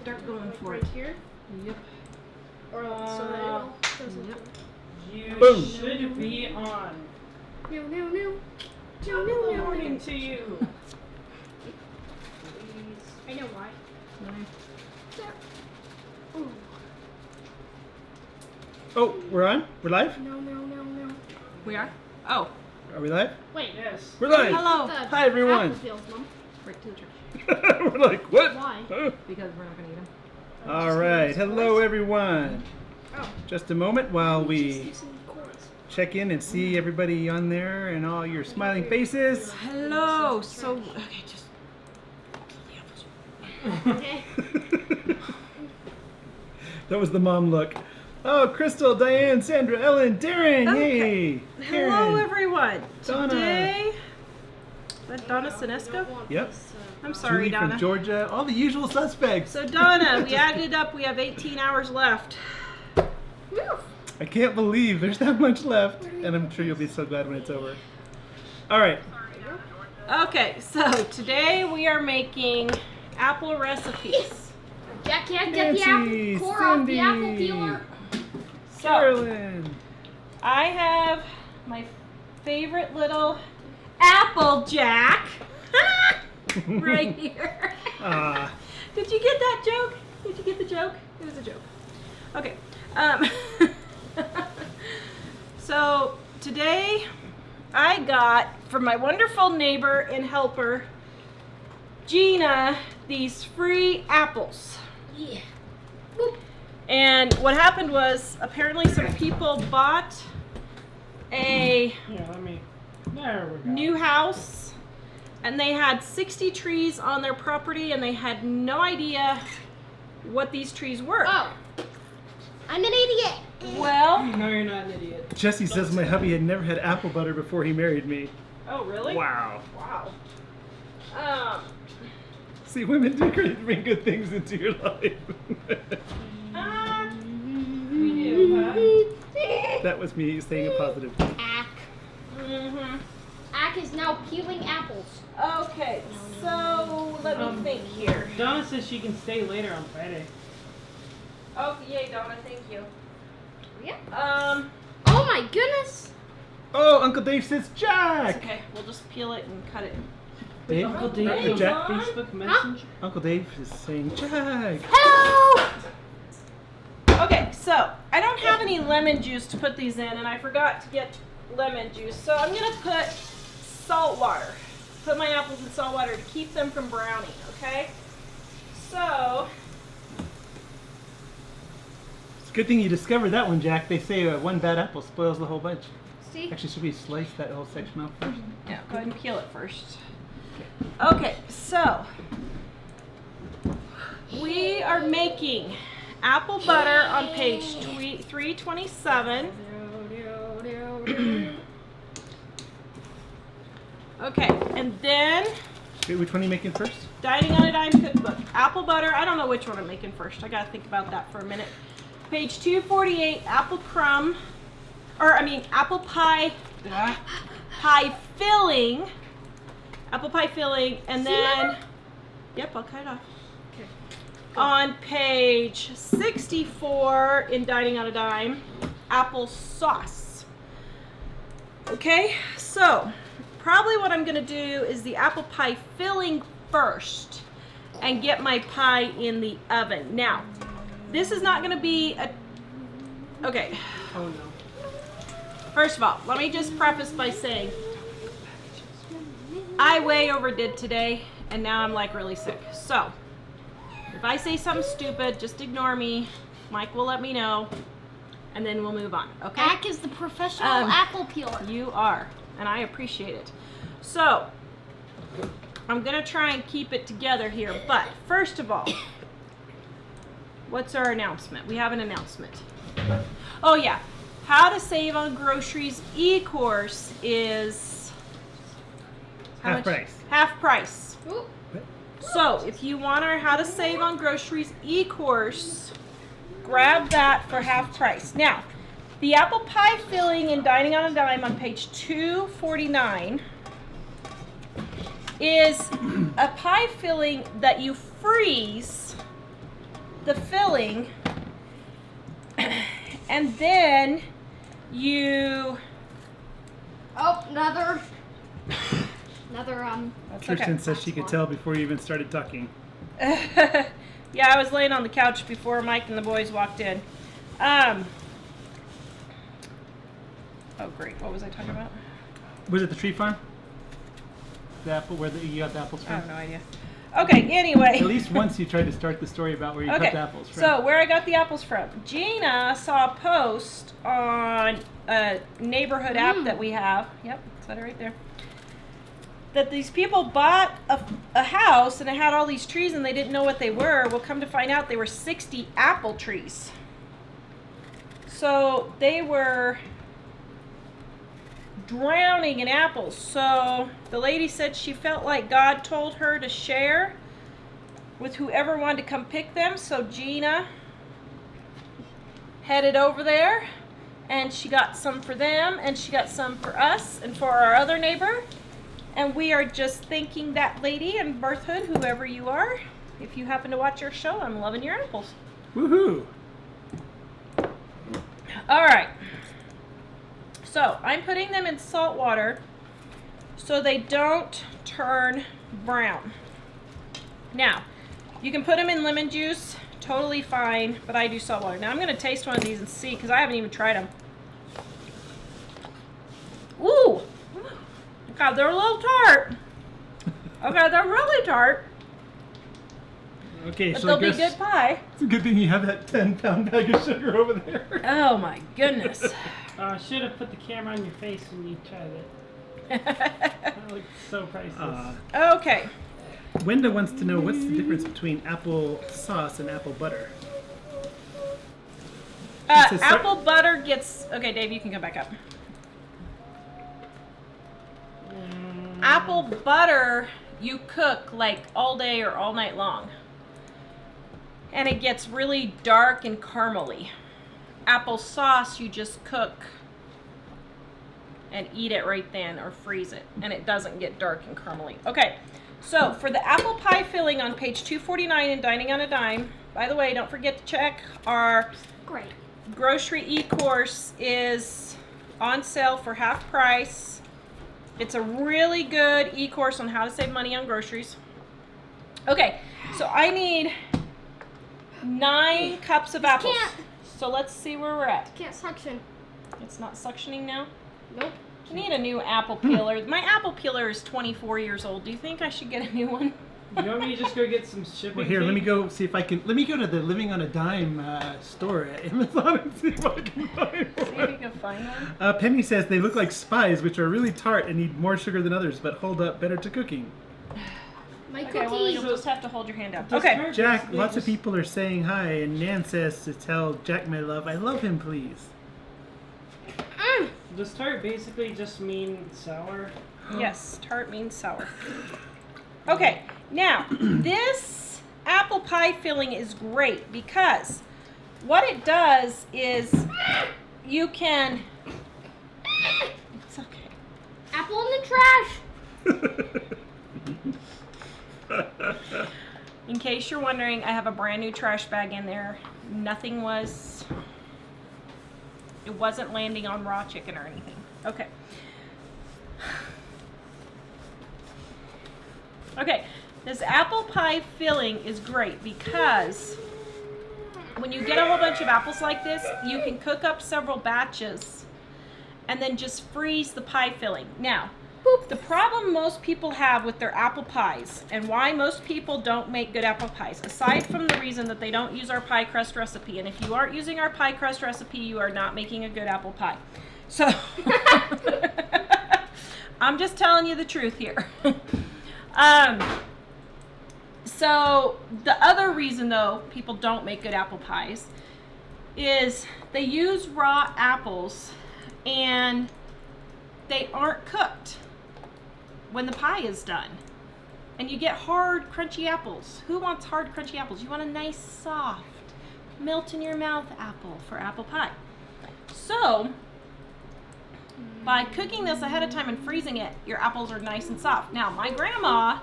start going for right it. Here? Yep. Or so that it all doesn't. Yep. You Boom. should be on. No, no, no. Good morning to you. I know why. Ooh. Oh, we're on? We're live? No, no, no, no. We are? Oh. Are we live? Wait. Yes. We're live. Hello. Hi, everyone. Apple peels, Mom. Right to the trash. We're like, what? Why? Because we're not going to eat them. All right. Hello, everyone. Oh. Just a moment while Just we using cords. check in and see everybody on there and all your smiling faces. Hello. So, okay, just. Okay. That was the mom look. Oh, Crystal, Diane, Sandra, Ellen, Darren, Okay. yay. Hello, Karen. everyone. Donna. Today. Is that Donna Sinesco? Yep. I'm sorry, Julie Donna. from Georgia. All the usual suspects. So, Donna, we added up. We have 18 hours left. I can't believe there's that much left. And I'm sure you'll be so glad when it's over. All right. Okay, so today we are making apple recipes. Jack can't get the Nancy, apple core off the apple Cindy. peeler. So, Carolyn. I have my favorite little apple jack right here. Ah. Did you get that joke? Did you get the joke? It was a joke. Okay. So today I got from my wonderful neighbor and helper, Gina, these free apples. Yeah. And what happened was apparently some people bought a Here, let me. There we go. new house and they had 60 trees on their property and they had no idea what these trees were. Oh. I'm an idiot. Well, No, you're not an idiot. Jesse says my hubby had never had apple butter before he married me. oh really? Wow. Wow. See, women do bring good things into your life. We do, huh? That was me saying a positive. Ack. Mm-hmm. Ack is now peeling apples. Okay, so let me think here. Donna says she can stay later on Friday. Oh, yay, Donna, thank you. Yeah. Um, Oh my goodness. Oh, Uncle Dave says it's Jack. okay. We'll just peel it and cut it. Dave? Uncle Dave Or on Jack? Facebook Messenger. Uncle Dave is saying Jack. Hello. Okay, so I don't have any lemon juice to put these in, and I forgot to get lemon juice. So I'm gonna put salt water. Put my apples in salt water to keep them from browning. Okay. So It's a good thing you discovered that one, Jack. They say one bad apple spoils the whole bunch. See? Actually, should we slice that whole section off first? yeah, go ahead and peel it first. Okay, so we are making apple butter on page 327. Okay, and then Wait, which one are you making first? Dining on a Dime cookbook. Apple butter, I don't know which one I'm making first. I gotta think about that for a minute. Page 248, apple crumb, apple pie, pie filling. Apple pie filling, and then, yep, I'll cut it off. Okay. On page 64 in Dining on a Dime, apple sauce. Okay, so probably what I'm gonna do is the apple pie filling first and get my pie in the oven. Now, this is not gonna be okay. Oh no. First of all, let me just preface by saying I way overdid today, and now I'm like really sick. So, if I say something stupid, just ignore me. Mike will let me know, and then we'll move on, okay? Ack is the professional apple peeler. You are, and I appreciate it. So, I'm gonna try and keep it together here, but first of all, what's our announcement? We have an announcement. Oh yeah, how to save on groceries e-course is how Half much? price. Half price. Ooh. So if you want our how to save on groceries e-course, grab that for half price. Now, the apple pie filling in Dining on a Dime on page 249 is a pie filling that you freeze the filling, and then you. Oh, another. That's Tristan okay. says she could tell before you even started talking. Yeah, I was laying on the couch before Mike and the boys walked in. Oh, great. What was I talking about? Was it the tree farm? The apple where you got the apples I from? have no idea. Okay, anyway. At least once you tried to start the story about where you cut the apples from. So where I got the apples from. Gina saw a post on a neighborhood app that we have. Yep, it's that right there. That these people bought a house and it had all these trees and they didn't know what they were. Well, come to find out they were 60 apple trees. So they were drowning in apples. So the lady said she felt like God told her to share with whoever wanted to come pick them. So Gina headed over there and she got some for them and she got some for us and for our other neighbor. And we are just thanking that lady and Berthood, whoever you are. If you happen to watch our show, I'm loving your apples. Woohoo! All right. So I'm putting them in salt water so they don't turn brown. Now, you can put them in lemon juice, totally fine, but I do salt water. Now I'm going to taste one of these and see, because I haven't even tried them. Ooh! God, they're a little tart. Okay, they're really tart. Okay, But so they'll I be guess good pie. it's a good thing you have that 10-pound bag of sugar over there. Oh my goodness. Should have put the camera on your face when you tried it. That looked so priceless. Okay. Wenda wants to know what's the difference between apple sauce and apple butter. It says Apple butter gets... Okay, Dave, you can come back up. Apple butter you cook like all day or all night long. And it gets really dark and caramely. Apple sauce you just cook and eat it right then or freeze it. And it doesn't get dark and caramely. Okay, so for the apple pie filling on page 249 in Dining on a Dime, by the way, don't forget to check our grocery e-course is on sale for half price. It's a really good e-course on how to save money on groceries. Okay, so I need 9 cups of apples. So let's see where we're at. Can't suction. It's not suctioning now? Nope. I need a new apple peeler. My apple peeler is 24 years old. Do you think I should get a new one? You want me to just go get some shipping? Well, here, let me go see if I can. Let me go to the Living on a Dime store at Amazon and see if I can find See if you one. can find one. Penny says they look like spies, which are really tart and need more sugar than others, but hold up better to cooking. My Okay, well, cookies. you'll just have to hold your hand out. Does Okay. tart Jack, basically lots of just- people are saying hi, and Nan says to tell Jack, my love, I love him, please. Does tart basically just mean sour? Yes, tart means sour. Okay, now this apple pie filling is great because what it does is you can. It's okay. Apple in the trash. In case you're wondering, I have a brand new trash bag in there. Nothing was. It wasn't landing on raw chicken or anything. Okay. Okay, this apple pie filling is great because when you get a whole bunch of apples like this, you can cook up several batches and then just freeze the pie filling. Now, the problem most people have with their apple pies and why most people don't make good apple pies, aside from the reason that they don't use our pie crust recipe, and if you aren't using our pie crust recipe, you are not making a good apple pie. So, I'm just telling you the truth here. So the other reason though people don't make good apple pies is they use raw apples and they aren't cooked when the pie is done. And you get hard, crunchy apples. Who wants hard, crunchy apples? You want a nice, soft, melt in your mouth apple for apple pie. So by cooking this ahead of time and freezing it, your apples are nice and soft. Now, my grandma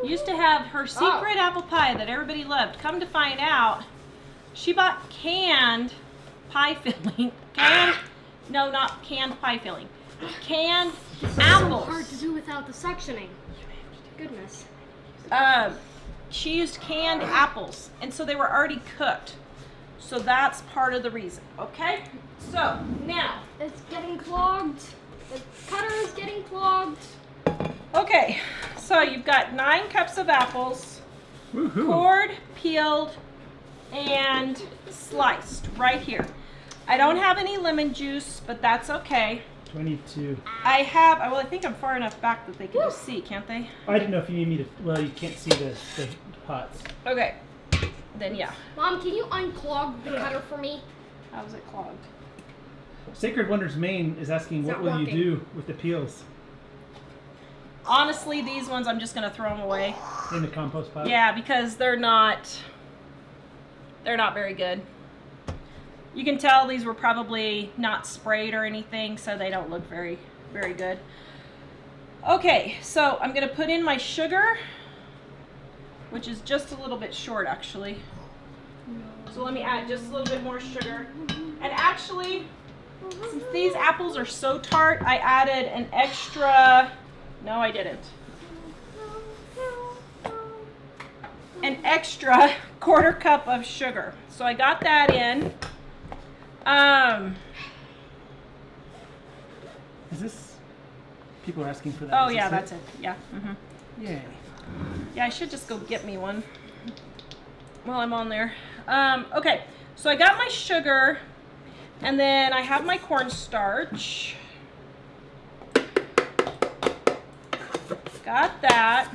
used to have her secret apple pie that everybody loved. Come to find out, She bought canned pie filling. No, not canned pie filling. Canned apples. So hard to do without the suctioning. Goodness. She used canned apples, and so they were already cooked. So that's part of the reason, okay? So, now. It's getting clogged. The cutter is getting clogged. Okay, so you've got 9 cups of apples, Woohoo. cored, peeled, and sliced right here. I don't have any lemon juice, but that's okay. 22. I think I'm far enough back that they can just see, can't they? I didn't know if you need me to. Well, you can't see the pots. Okay, then yeah. Mom, can you unclog the cutter for me? How's it clogged? Sacred Wonders Maine is asking, It's what not will you working. do with the peels Honestly, these ones I'm just gonna throw them away. in the compost pile? Yeah, because they're not very good. You can tell these were probably not sprayed or anything, so they don't look very, very good. Okay, so I'm gonna put in my sugar, which is just a little bit short actually. So let me add just a little bit more sugar. And actually, since these apples are so tart, I added an extra, no I didn't. An extra 1/4 cup of sugar. So I got that in. Is this? People are asking for that. Oh Is yeah, this that's it. Yeah. Yay. Yeah, I should just go get me one while I'm on there. Okay, so I got my sugar, and then I have my cornstarch. Got that.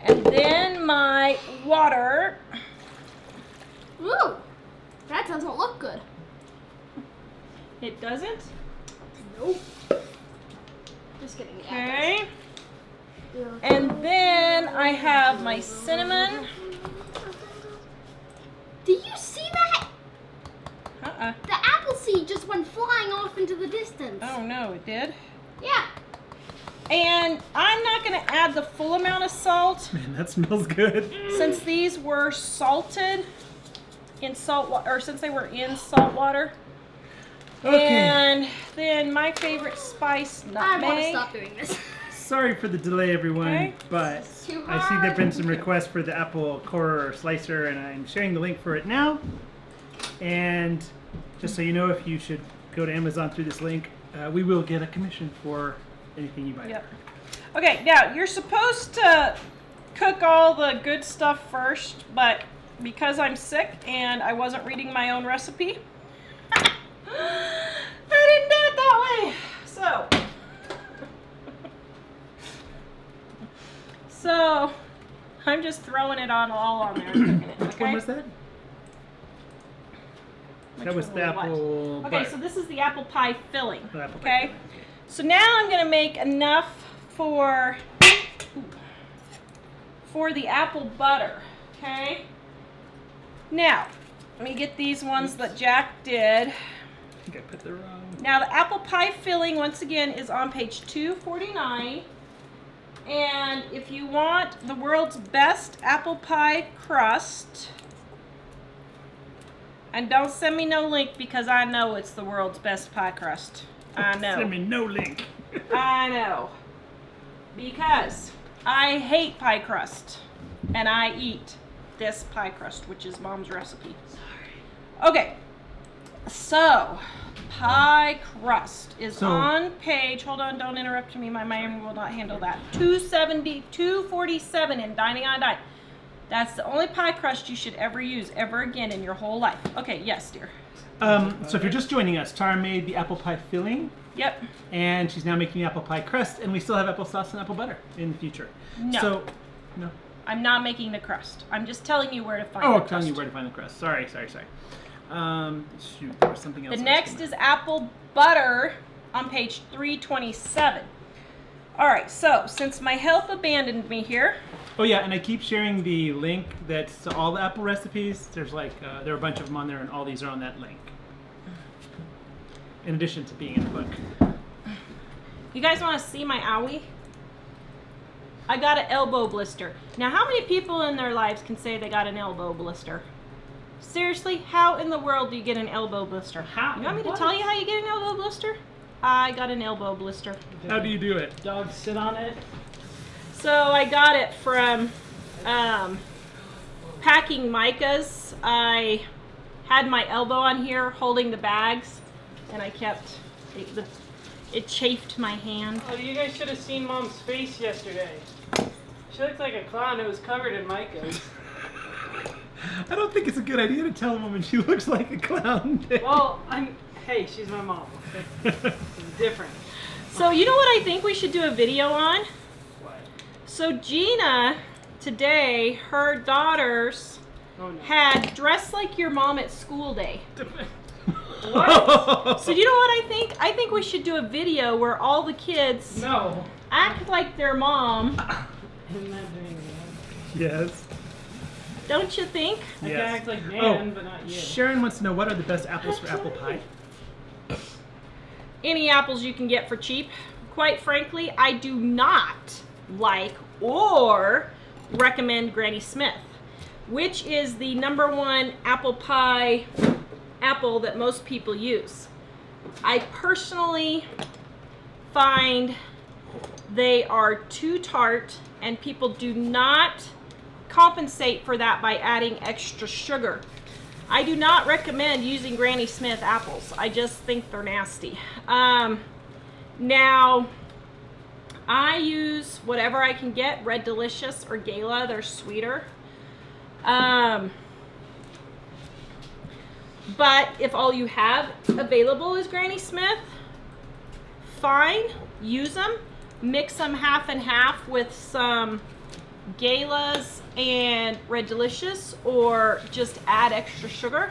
And then my water. Ooh, that doesn't look good. It doesn't? Nope. Just kidding. Okay. And then I have my cinnamon. Did you see that? The apple seed just went flying off into the distance. Oh no, it did. Yeah. And I'm not going to add the full amount of salt Man, that smells good. since these were salted in salt water, or since they were in salt water. Okay. And then my favorite spice, I want to nutmeg. stop doing this. Sorry for the delay, everyone, Okay. but It's too I see there've been some hard. requests for the apple corer or slicer, and I'm sharing the link for it now. And just so you know, if you should go to Amazon through this link, we will get a commission for anything you buy. Yep. Okay, now you're supposed to cook all the good stuff first, but because I'm sick and I wasn't reading my own recipe, I didn't do it that way. So I'm just throwing it all on there and cooking it. Which one Okay? was that? Which That was one the what? apple Okay, butter. so this is the apple pie filling. The apple pie Okay? filling, okay. So now I'm gonna make enough for the apple butter. Okay? Now, let me get these ones that Jack did. I think I put the wrong. Now the apple pie filling, once again, is on page 249. And if you want the world's best apple pie crust, and don't send me no link because I know it's the world's best pie crust. I know. Send me no link. I know. Because I hate pie crust. And I eat this pie crust, which is Mom's recipe. Sorry. Okay. So, pie crust is on page, hold on, don't interrupt me, my mind will not handle that. 247 in Dining on a Dime. That's the only pie crust you should ever use ever again in your whole life. Okay, yes, dear. So if you're just joining us, Tara made the apple pie filling, Yep. and she's now making the apple pie crust, and we still have applesauce and apple butter in the future. No. So, no. I'm not making the crust. I'm just telling you where to find Oh, the I'm crust. telling you where to find the crust. Sorry. Shoot, there was something else. The next is apple butter on page 327. All right, so since my health abandoned me here, Oh yeah, and I keep sharing the link that's to all the apple recipes. There's like there are a bunch of them on there, and all these are on that link. In addition to being in the book. you guys want to see my owie? I got an elbow blister. Now, how many people in their lives can say they got an elbow blister? Seriously, how in the world do you get an elbow blister? How? You want me to What? tell you how you get an elbow blister? I got an elbow blister. How do you do it? Dogs sit on it. So I got it from packing Micah's. I had my elbow on here holding the bags, and I kept it chafed my hand. Oh, you guys should have seen Mom's face yesterday. She looks like a clown who was covered in micas. I don't think it's a good idea to tell a woman she looks like a clown. Well, hey, she's my mom. It's different. So you know what I think we should do a video on? What? So Gina, today, her daughters Oh no. had dress like your mom at school day. What? So you know what I think? I think we should do a video where all the kids No. act like their mom. I'm not doing that. Yes. Don't you think? I Yes. can act like Oh, Dan, but not you. Sharon wants to know, what are the best apples for apple pie? Any apples you can get for cheap. Quite frankly, I do not like or recommend Granny Smith, which is the #1 apple pie apple that most people use. I personally find they are too tart, and people do not compensate for that by adding extra sugar. I do not recommend using Granny Smith apples. I just think they're nasty. Now, I use whatever I can get, Red Delicious or Gala. They're sweeter. But if all you have available is Granny Smith, fine, use them. Mix them half and half with some Galas and Red Delicious, or just add extra sugar.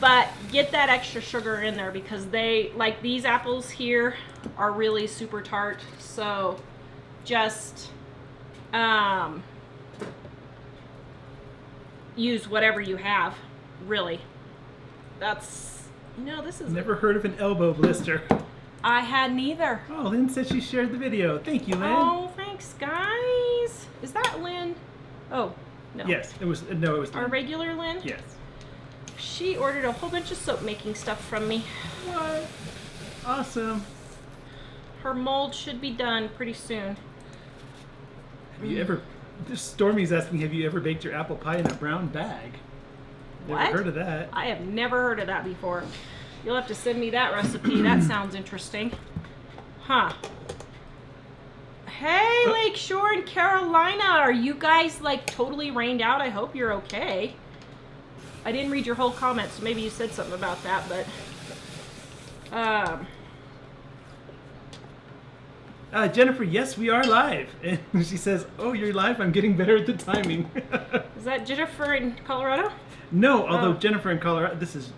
But get that extra sugar in there, because they, like these apples here, are really super tart. So just use whatever you have, really. That's, this is, Never heard of an elbow blister. I had neither. Oh, Lynn said she shared the video. Thank you, Lynn. Oh, thanks, guys. Is that Lynn? Oh, no. Yes, it was. No, it was. Our Lynn. regular Lynn? Yes. She ordered a whole bunch of soap making stuff from me. What? Awesome. Her mold should be done pretty soon. Have you ever? Stormy's asking, have you ever baked your apple pie in a brown bag? Never What? heard of that. I have never heard of that before. You'll have to send me that recipe. That sounds interesting. Huh. Hey, Lakeshore and Carolina. Are you guys like totally rained out? I hope you're okay. I didn't read your whole comment, so maybe you said something about that, but Jennifer, yes, we are live. And she says, oh, you're live? I'm getting better at the timing. is that Jennifer in Colorado? No, although Oh. Jennifer in Colorado, this is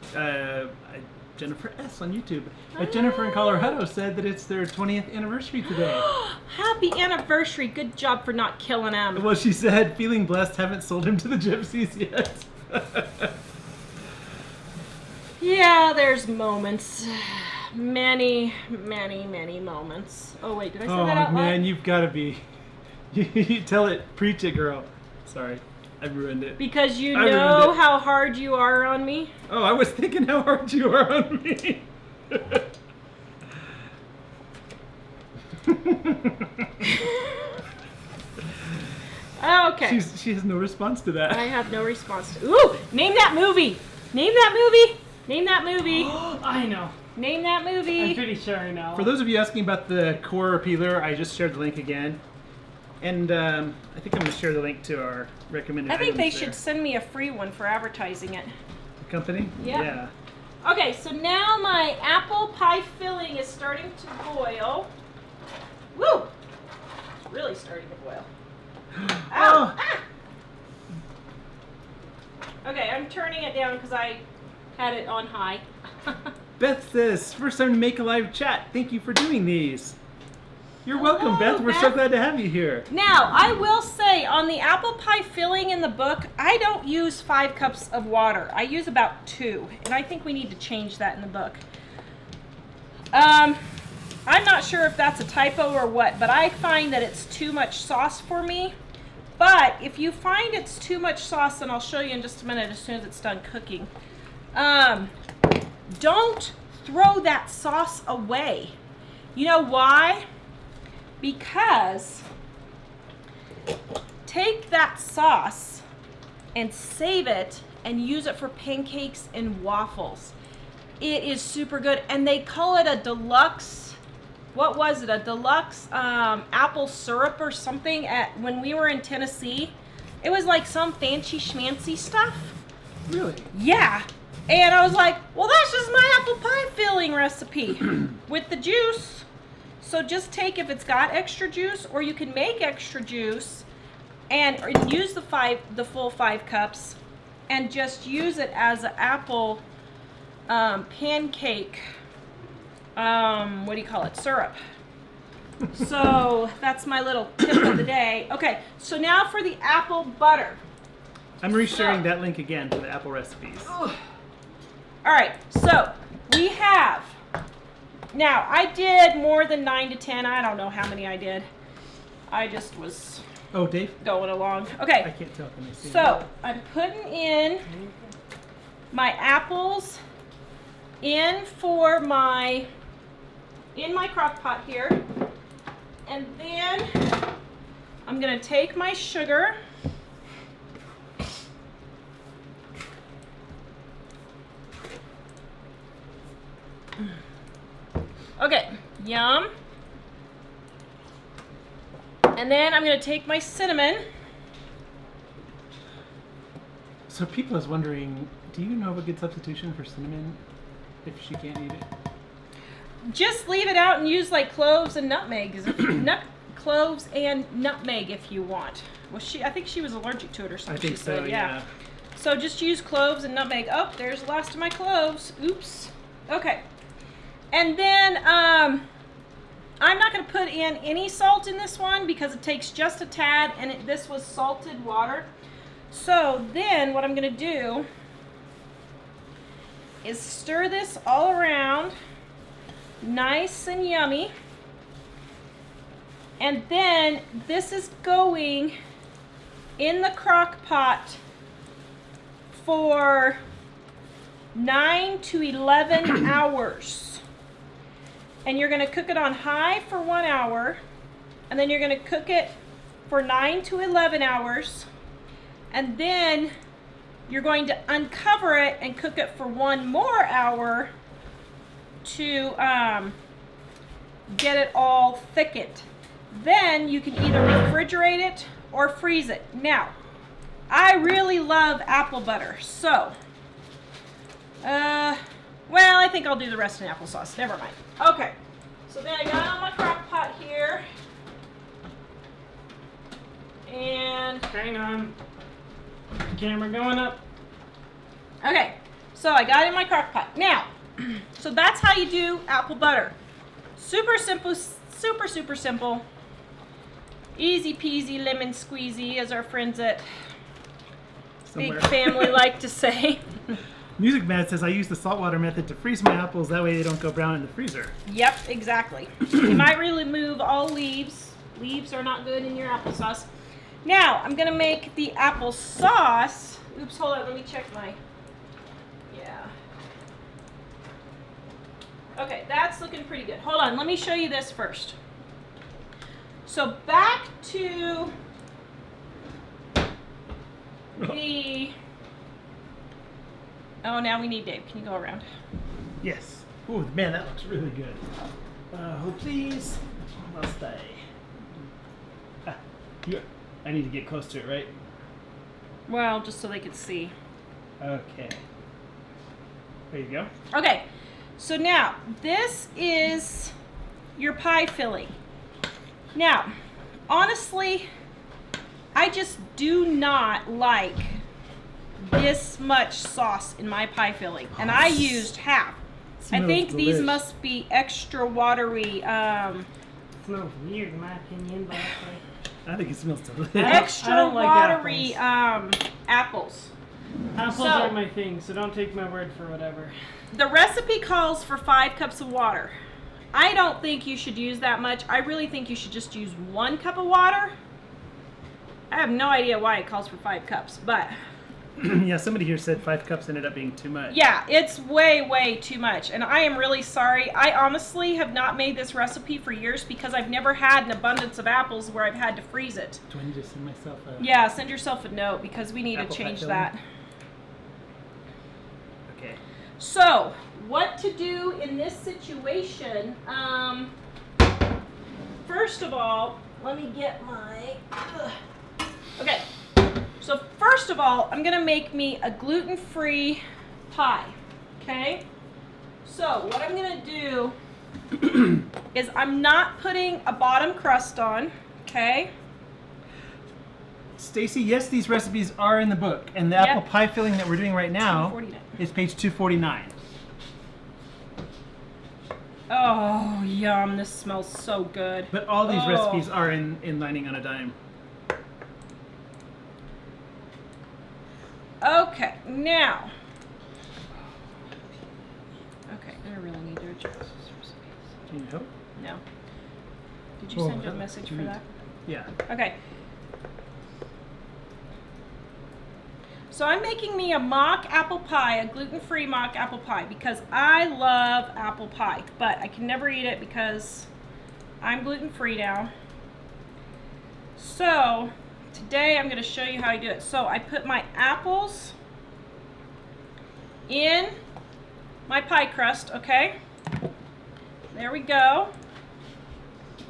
Jennifer S. on YouTube. Jennifer in Colorado said that it's their 20th anniversary today. Happy anniversary. Good job for not killing him. Well, she said, feeling blessed, haven't sold him to the gypsies yet. Yeah, there's moments. Many, many, many moments. Oh, wait, did I say Oh, that out loud? man, you've got to be. You tell it, preach it, girl. Sorry, I ruined it. Because you I ruined know it. how hard you are on me? Oh, I was thinking how hard you are on me. Okay. She has no response to that. I have no response to. Ooh! Name that movie! Name that movie! Name that movie! I know. Name that I'm movie! pretty sure I know. For those of you asking about the core peeler, I just shared the link again. And I think I'm going to share the link to our recommended I think they items there. should send me a free one for advertising it. The company? Yeah. Yeah. Okay, so now my apple pie filling is starting to boil. Woo! It's really starting to boil. Ow! Oh. Ah! Okay, I'm turning it down because I had it on high. Beth says, first time to make a live chat. Thank you for doing these. You're welcome, Hello, Beth. We're so Beth. glad to have you here. Now, I will say, on the apple pie filling in the book, I don't use 5 cups of water. I use about 2, and I think we need to change that in the book. I'm not sure if that's a typo or what, but I find that it's too much sauce for me. But if you find it's too much sauce, and I'll show you in just a minute as soon as it's done cooking, don't throw that sauce away. You know why? Because take that sauce and save it and use it for pancakes and waffles. It is super good, and they call it a deluxe, what was it, a deluxe apple syrup or something when we were in Tennessee. It was like some fancy schmancy stuff. Really? Yeah. And I was like, well, that's just my apple pie filling recipe with the juice. So just take, if it's got extra juice, or you can make extra juice and use the full 5 cups and just use it as an apple pancake, what do you call it, syrup. So that's my little tip of the day. Okay, so now for the apple butter. I'm resharing that link again for the apple recipes. All right, so we have, now I did more than 9 to 10. I don't know how many I did. I just was Oh, Dave? going along. I Okay, can't tell. Can I see? so I'm putting in my apples in my crock pot here. And then I'm gonna take my sugar. Okay, yum. And then I'm gonna take my cinnamon. So people is wondering, do you know of a good substitution for cinnamon if she can't eat it? Just leave it out and use like cloves and nutmegs. Cloves and nutmeg if you want. Well, I think she was allergic to it or something. I think she so, said, yeah. So just use cloves and nutmeg. Oh, there's the last of my cloves. Oops. Okay. And then I'm not going to put in any salt in this one because it takes just a tad, and this was salted water. So then what I'm going to do is stir this all around, nice and yummy. And then this is going in the crock pot for 9 to 11 hours. And you're going to cook it on high for 1 hour. And then you're going to cook it for 9 to 11 hours. And then you're going to uncover it and cook it for 1 more hour to get it all thickened. Then you can either refrigerate it or freeze it. Now, I really love apple butter, so, well, I think I'll do the rest in applesauce. Never mind. Okay, so then I got it on my crock pot here, and Hang on. Camera going up. okay, so I got it in my crock pot. Now, so that's how you do apple butter. Super simple, super simple. Easy peasy lemon squeezy, as our friends at Somewhere. Big Family like to say. Music Man says I use the saltwater method to freeze my apples. That way they don't go brown in the freezer. Yep, exactly. You might really remove all leaves. Leaves are not good in your applesauce. Now, I'm going to make the applesauce. Oops, hold on. Let me check my... Yeah. Okay, that's looking pretty good. Hold on. Let me show you this first. So back to the... Oh, now we need Dave. Can you go around? Yes. Ooh, man, that looks really good. Hold please. I'll stay. I need to get close to it, right? Well, just so they could see. Okay. There you go. Okay, so now this is your pie filling. Now, honestly, I just do not like this much sauce in my pie filling, and I used half. I think these delish. must be extra watery, Smells weird in my opinion, but okay. I think it smells delicious. I extra don't like watery apples. Apples So- are my thing, so don't take my word for whatever. The recipe calls for 5 cups of water. I don't think you should use that much. I really think you should just use 1 cup of water. I have no idea why it calls for 5 cups, but Yeah, somebody here said 5 cups ended up being too much. yeah, it's way too much. And I am really sorry. I honestly have not made this recipe for years because I've never had an abundance of apples where I've had to freeze it. Do I need to send myself a... Yeah, send yourself a note because we need to Apple pie change filling? that. Okay. So, what to do in this situation? First of all, let me get my... Okay, so first of all, I'm gonna make me a gluten-free pie, okay? So, what I'm gonna do is I'm not putting a bottom crust on, okay? Stacy, yes, these recipes are in the book, and the Yep. apple pie filling that we're doing right now 249. is page 249. Oh, yum, this smells so good. But all these Oh. recipes are in Lining on a Dime. Okay, now. Okay, I really need to adjust this recipe. Do you need help? No. Did you send a message for that? Yeah. Okay. So I'm making me a mock apple pie, a gluten-free mock apple pie, because I love apple pie, but I can never eat it because I'm gluten-free now. So today I'm going to show you how I do it. So I put my apples in my pie crust, okay? There we go.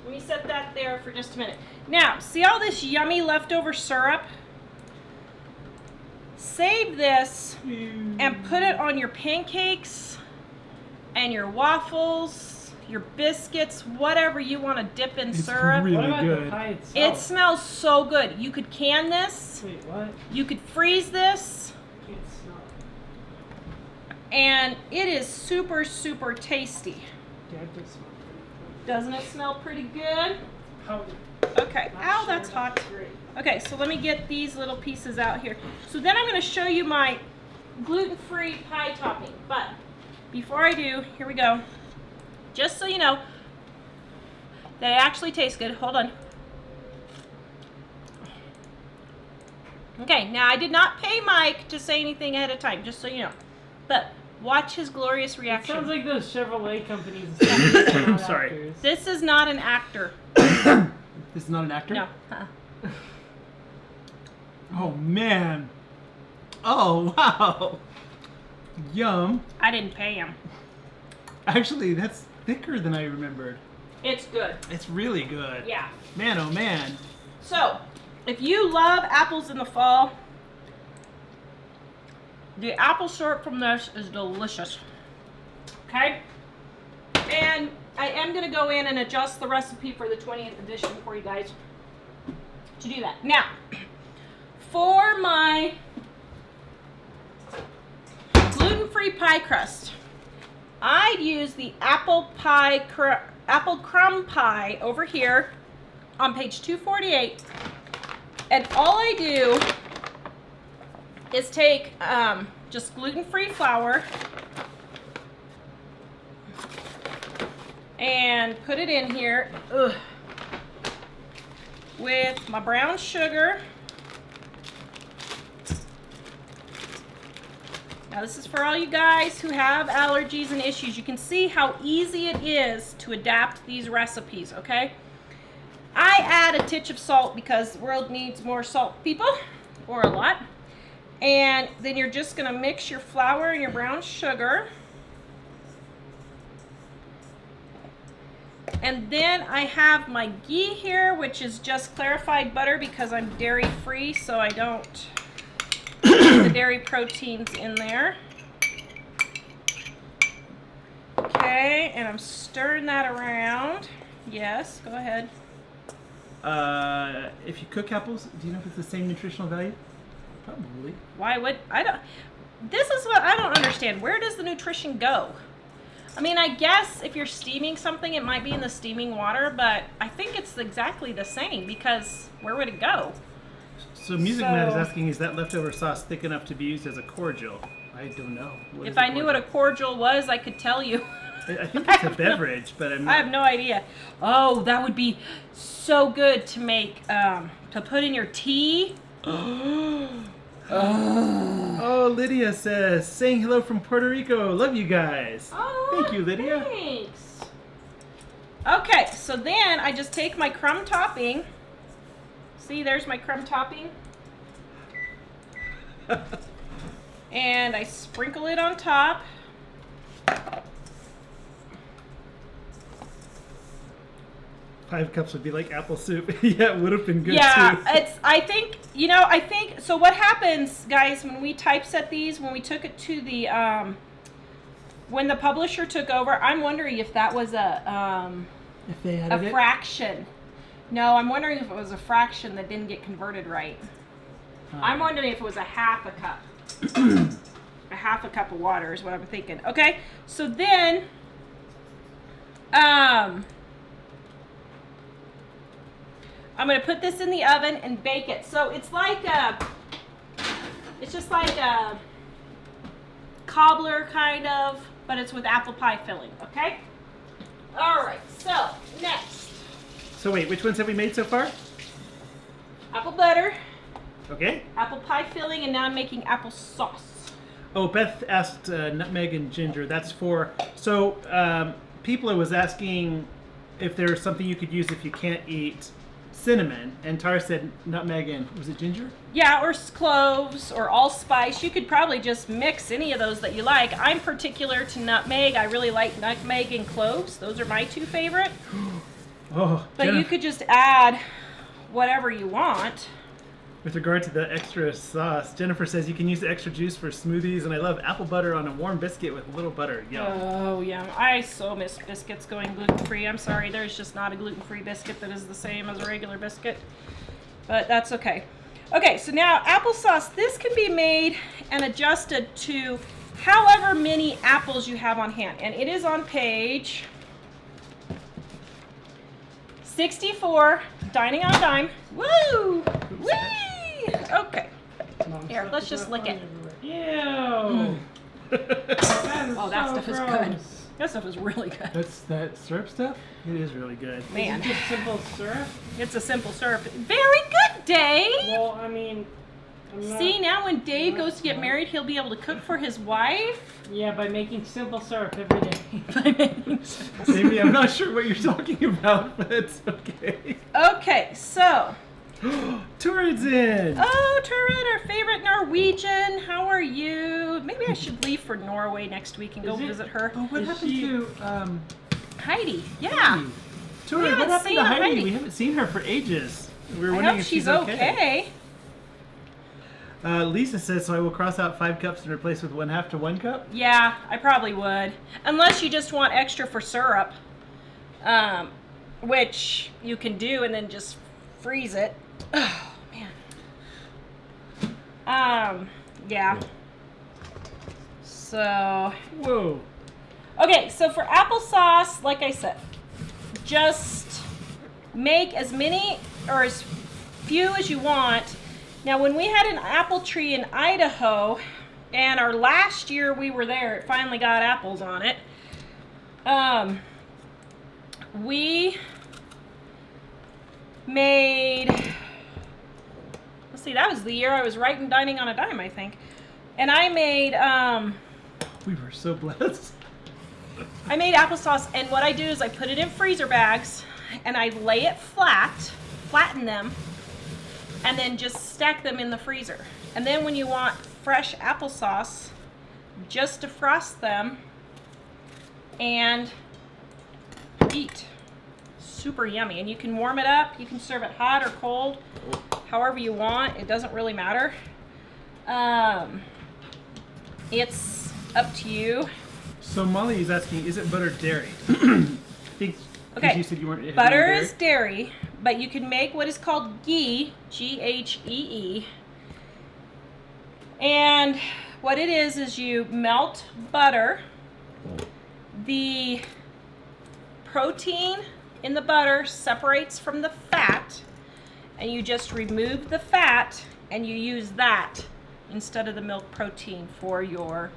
Let me set that there for just a minute. Now, see all this yummy leftover syrup? Save this and put it on your pancakes and your waffles, your biscuits, whatever you want to dip in It's syrup. really What about good. the pie itself? It smells so good. You could can this, Wait, what? you could freeze this, Can't smell it. and it is super tasty. Yeah, it does smell pretty good. Doesn't it smell pretty good? How? Okay. Not Ow, sure that's hot. great. Okay, so let me get these little pieces out here. So then I'm going to show you my gluten-free pie topping. But before I do, here we go. Just so you know, they actually taste good. Hold on. Okay, now I did not pay Mike to say anything ahead of time, just so you know. But watch his glorious It reaction. sounds like those Chevrolet companies. I'm sorry. This is not an actor. This is not an actor? No. Oh, man. Oh, wow. Yum. I didn't pay him. Actually, that's thicker than I remembered. It's good. It's really good. Yeah. Man, oh, man. So, if you love apples in the fall, the apple syrup from this is delicious. Okay? And I am going to go in and adjust the recipe for the 20th edition for you guys to do that. Now, for my gluten-free pie crust, I'd use the apple crumb pie over here on page 248. And all I do is take just gluten-free flour and put it in here with my brown sugar. Now this is for all you guys who have allergies and issues. You can see how easy it is to adapt these recipes, okay? I add a titch of salt because the world needs more salt, people, or a lot. And then you're just gonna mix your flour and your brown sugar. And then I have my ghee here, which is just clarified butter because I'm dairy free, so I don't put the dairy proteins in there. Okay, and I'm stirring that around. Yes, go ahead. If you cook apples, do you know if it's the same nutritional value? Probably. Why would I don't? This is what I don't understand. Where does the nutrition go? I mean, I guess if you're steaming something, it might be in the steaming water, but I think it's exactly the same because where would it go? So Music Man is asking, is that leftover sauce thick enough to be used as a cordial? I don't know. If I knew what a cordial was, I could tell you. I think it's a beverage, but I'm not. I have no idea. Oh, that would be so good to make, to put in your tea. Oh, Lydia says, saying hello from Puerto Rico. Love you guys. Oh, Thank you, Lydia. Thanks. Okay, so then I just take my crumb topping. See, there's my crumb topping. And I sprinkle it on top. 5 cups would be like apple soup. Yeah, it would have been good Yeah, too. I think, so what happens, guys, when we typeset these, when we took it to the, when the publisher took over, I'm wondering if that was If they a added it. fraction. No, I'm wondering if it was a fraction that didn't get converted right. I'm wondering if it was a half a cup. A half a cup of water is what I'm thinking. Okay, so then, I'm gonna put this in the oven and bake it. So it's like it's just like a cobbler kind of, but it's with apple pie filling. Okay. All right. So next, So wait, which ones have we made so far? apple butter, Okay. apple pie filling, and now I'm making applesauce. Oh, Beth asked nutmeg and ginger. That's for... So, Pamela was asking if there's something you could use if you can't eat cinnamon. And Tara said nutmeg and... Was it ginger? Yeah, or cloves or allspice. You could probably just mix any of those that you like. I'm particular to nutmeg. I really like nutmeg and cloves. Those are my two favorite. Oh, But you Jennifer, could just add whatever you want. with regard to the extra sauce, Jennifer says you can use the extra juice for smoothies, and I love apple butter on a warm biscuit with a little butter. Yum. Oh, yeah. I so miss biscuits going gluten-free. I'm sorry. There's just not a gluten-free biscuit that is the same as a regular biscuit. But that's okay. Okay, so now applesauce. This can be made and adjusted to however many apples you have on hand. And it is on page 64, Dining on a Dime. Woo! Whee! Okay. Here, let's just lick it. Ew. Oh, that stuff is good. gross. That stuff is really good. That's that syrup stuff? It is really good. Man, Is it just simple syrup? it's a simple syrup. Very good, Dave! Well, I mean, I'm not, See, now when Dave goes to get married, he'll be able to cook for his wife. yeah, by making simple syrup every day. Maybe I'm not sure what you're talking about, but it's okay. Okay, so. Turin's in! Oh, Turin, our favorite Norwegian. How are you? Maybe I should leave for Norway next week and go Is it- visit her. Oh, what Is happened she- to Heidi. Yeah. Heidi? Turin, haven't what happened seen to Heidi? Heidi. We haven't seen her for ages. We were I wondering hope if she's she's okay. Lisa says, so I will cross out 5 cups and replace with 1/2 to 1 cup. Yeah, I probably would. Unless you just want extra for syrup, which you can do and then just freeze it. Oh, man. Yeah. So, Whoa. okay, so for applesauce, like I said, just make as many or as few as you want. Now, when we had an apple tree in Idaho, and our last year we were there, it finally got apples on it. We made, let's see, that was the year I was writing Dining on a Dime, I think. And I made, We were so blessed. I made applesauce, and what I do is I put it in freezer bags, and I lay it flatten them, and then just stack them in the freezer. And then when you want fresh applesauce, just defrost them and eat. Super yummy. And you can warm it up. You can serve it hot or cold, however you want. It doesn't really matter. It's up to you. So Molly is asking, is it butter dairy? I think Okay, you said you weren't. butter dairy. is dairy, but you can make what is called ghee, Ghee. And what it is you melt butter. The protein in the butter separates from the fat, and you just remove the fat and you use that instead of the milk protein for your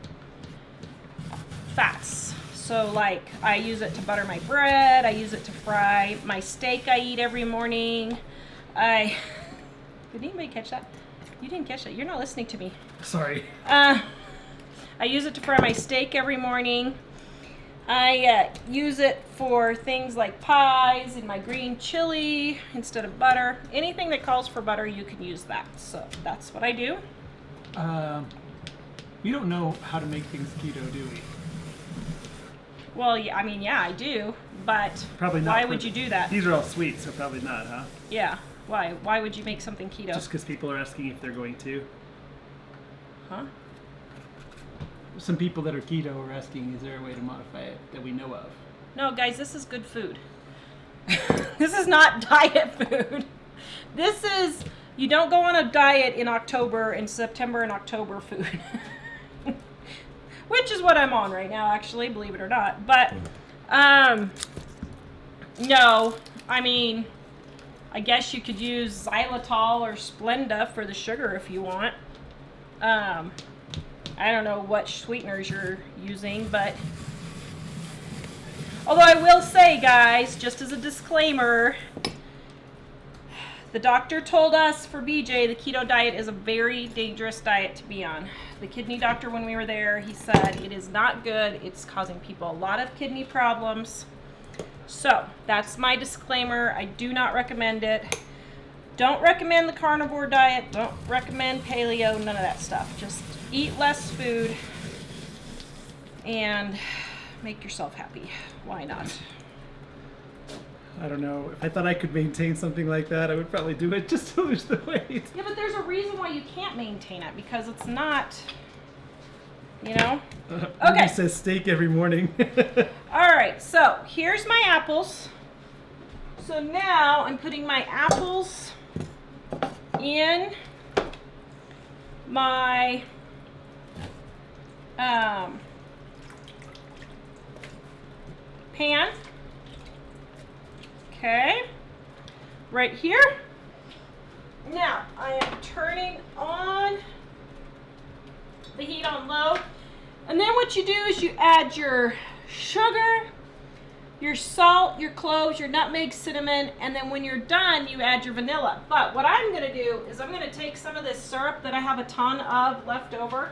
fats. So like I use it to butter my bread, I use it to fry my steak I eat every morning. Did anybody catch that? You didn't catch that. You're not listening to me. Sorry. I use it to fry my steak every morning. I use it for things like pies and my green chili instead of butter. Anything that calls for butter, you can use that. So that's what I do. We don't know how to make things keto, do we? Well, yeah, I mean, yeah, I do, but Probably not. why would you do that? These are all sweet, so probably not, huh? Yeah, why? Why would you make something keto? Just because people are asking if they're going to. Huh? Some people that are keto are asking, is there a way to modify it that we know of? No, guys, this is good food. This is not diet food. This is, you don't go on a diet in October, in September and October food. Which is what I'm on right now, actually, believe it or not. But, no, I mean, I guess you could use xylitol or Splenda for the sugar if you want. I don't know what sweeteners you're using, but although I will say, guys, just as a disclaimer, the doctor told us for BJ the keto diet is a very dangerous diet to be on. The kidney doctor, when we were there, he said it is not good. It's causing people a lot of kidney problems. So that's my disclaimer. I do not recommend it. Don't recommend the carnivore diet. Don't recommend paleo, none of that stuff. Just eat less food and make yourself happy. Why not? I don't know. If I thought I could maintain something like that, I would probably do it just to lose the weight. Yeah, but there's a reason why you can't maintain it, because it's not, you know? Okay. He says steak every morning. All right, so here's my apples. So now I'm putting my apples in my pan. Okay, right here. Now I am turning on the heat on low, and then what you do is you add your sugar, your salt, your cloves, your nutmeg, cinnamon, and then when you're done, you add your vanilla. But what I'm gonna do is I'm gonna take some of this syrup that I have a ton of left over,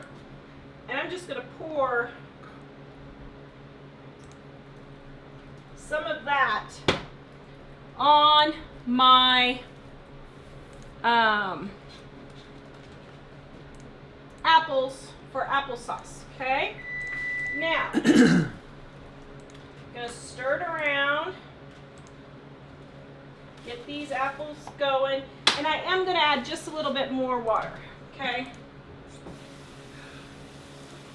and I'm just gonna pour some of that on my apples for applesauce, okay? Now, gonna stir it around, get these apples going, and I am gonna add just a little bit more water, okay?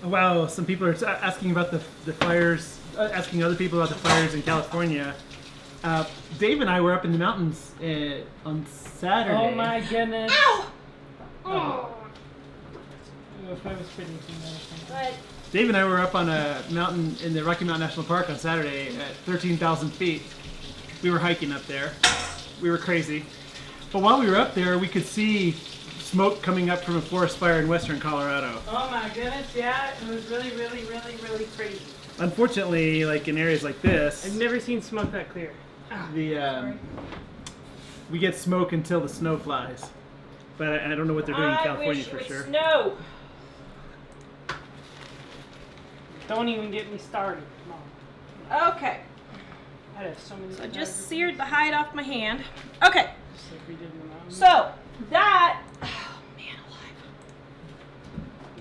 Wow, some people are asking about the fires, asking other people about the fires in California. Dave and I were up in the mountains on Saturday. Oh my goodness. Ow! Oh. If I was spitting some But Dave and I were up on a mountain in the Rocky Mountain National Park on Saturday at 13,000 feet. We were hiking up there. We were crazy. But while we were up there, we could see smoke coming up from a forest fire in western Colorado. Oh my goodness, yeah, it was really, really, really, really crazy. Unfortunately, like in areas like this, I've never seen smoke that clear. we get smoke until the snow flies. But I don't know what they're doing in California wish for it would sure. snow. Don't even get me started, Mom. Okay, I have so many. so I just seared the hide off my hand. Okay, Just like we did in the mountains. so that, oh man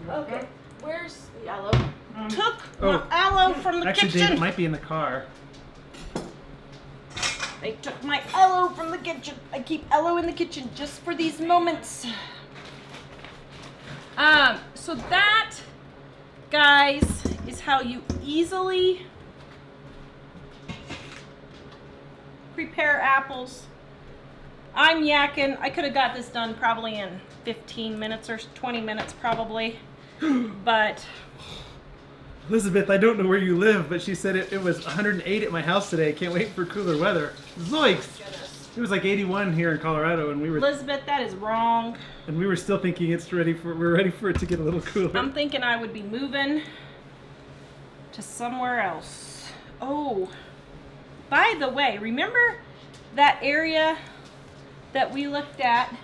alive. Okay, where's the aloe? Took my aloe from the Actually, kitchen. Dave, it might be in the car. They took my aloe from the kitchen. I keep aloe in the kitchen just for these moments. So that, guys, is how you easily prepare apples. I'm yakking. I could have got this done probably in 15 minutes or 20 minutes probably. But Elizabeth, I don't know where you live, but she said it was 108 at my house today. Can't wait for cooler weather. Zoinks! It was like 81 here in Colorado, and we were Elizabeth, that is wrong. still thinking we're ready for it to get a little cooler. I'm thinking I would be moving to somewhere else. Oh, by the way, remember that area that we looked at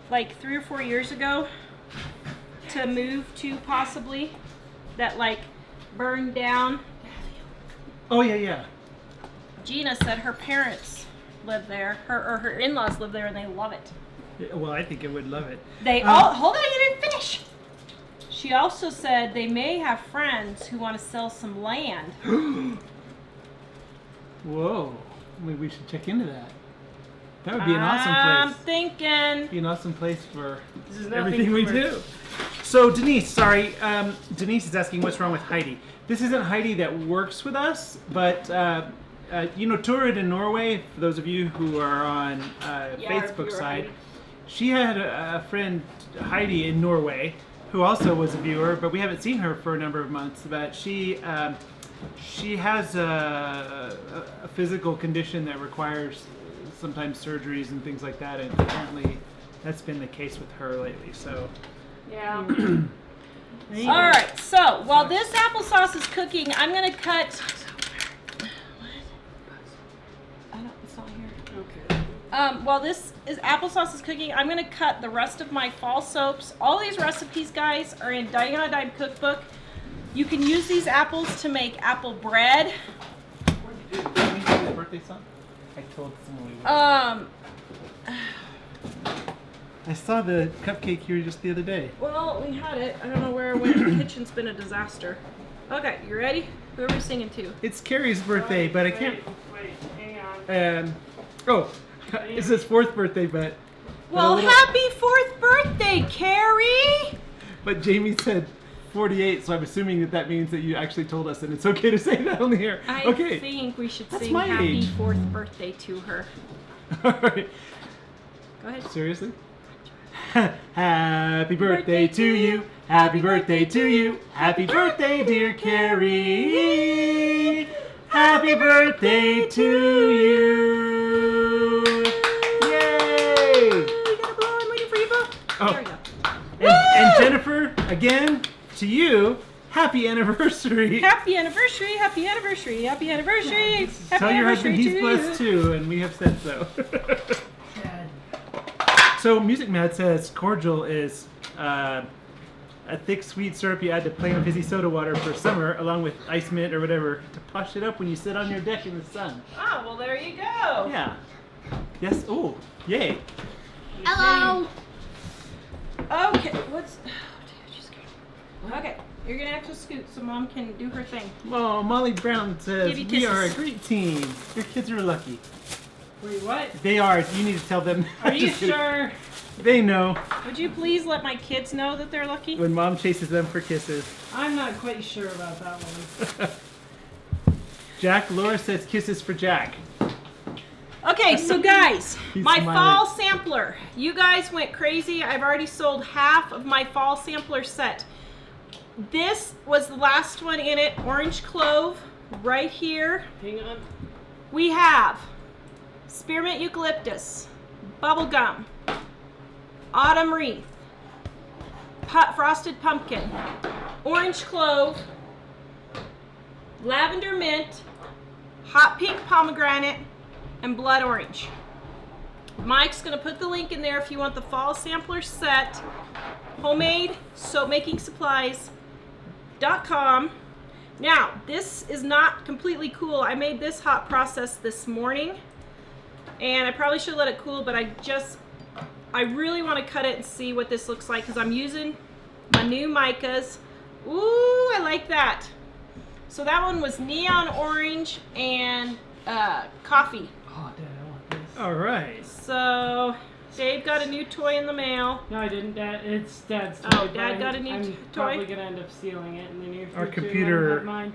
like 3 or 4 years ago to move to possibly, that like burned down? Oh yeah. Gina said her parents live there, her in-laws live there, and they love it. Yeah, well, I think I would love it. They all, hold on, you didn't finish. She also said they may have friends who want to sell some land. Whoa. Maybe we should check into that. That would be an awesome I'm place. thinking. Be an awesome place for This is nothing everything we for- do. So Denise, sorry, Denise is asking what's wrong with Heidi. This isn't Heidi that works with us, but you know Turid in Norway. For those of you who are on Facebook viewer side, Heidi. she had a friend Heidi in Norway who also was a viewer, but we haven't seen her for a number of months. But she has a physical condition that requires sometimes surgeries and things like that, and apparently that's been the case with her lately. So. Yeah. All right, so while this applesauce is cooking, I'm gonna cut. I don't. It's not here. Okay. While this applesauce is cooking, I'm gonna cut the rest of my fall soaps. All these recipes, guys, are in Dying on a Dime cookbook. You can use these apples to make apple bread. What did you do? Did you do the birthday song? I told someone we would. I saw the cupcake here just the other day. Well, we had it. I don't know where it went. The kitchen's been a disaster. Okay, you ready? Who are we singing to? It's Carrie's birthday, but I can't. Wait, hang on. Oh, it's his 4th birthday, but. Well, a little- happy 4th birthday, Carrie! But Jamie said 48, so I'm assuming that means that you actually told us, and it's okay to say that on the air. I Okay. think we should That's sing my happy age. 4th birthday to her. All right. Go ahead. Seriously? Happy birthday to you. Happy birthday to you. Happy birthday, dear Carrie. Happy birthday to you. Yay! You gotta blow. I'm waiting for you, Bo. Oh. There we go. And Jennifer, again, to you, happy anniversary. Happy anniversary! Happy anniversary! Happy anniversary! Happy Tell your husband anniversary he's to blessed you. too, and we have said so. So Music Mad says cordial is a thick, sweet syrup you add to plain fizzy soda water for summer, along with ice mint or whatever, to push it up when you sit on your deck in the sun. Oh, well, there you go. Yeah. Yes. Oh, yay. Hello. Okay, what's... Oh, dude, she's scared. Okay, you're gonna have to scoot so Mom can do her thing. Well, Molly Brown says Give you we are a kisses. great team. Your kids are lucky. Wait, what? They are. You need to tell them. Are you Just kidding. sure? They know Would you please let my kids know that they're lucky? when Mom chases them for kisses. I'm not quite sure about that one. Jack, Laura says kisses for Jack. Okay, so guys, He's my smiling. fall sampler. You guys went crazy. I've already sold half of my fall sampler set. This was the last one in it. Orange clove right here. Hang on. We have spearmint eucalyptus, bubble gum, autumn wreath, frosted pumpkin, orange clove, lavender mint, hot pink pomegranate, and blood orange. Mike's gonna put the link in there if you want the fall sampler set. Homemade soap making supplies.com. Now, this is not completely cool. I made this hot process this morning, and I probably should let it cool, but I really want to cut it and see what this looks like because I'm using my new micas. Ooh, I like that. So that one was neon orange and coffee. Oh, Dad, I want this. All right. So Dave got a new toy in the mail. No, I didn't, Dad. It's Dad's toy. Oh, but Dad got a new I'm toy? probably gonna end up stealing it in the near future. Our and computer- have mine.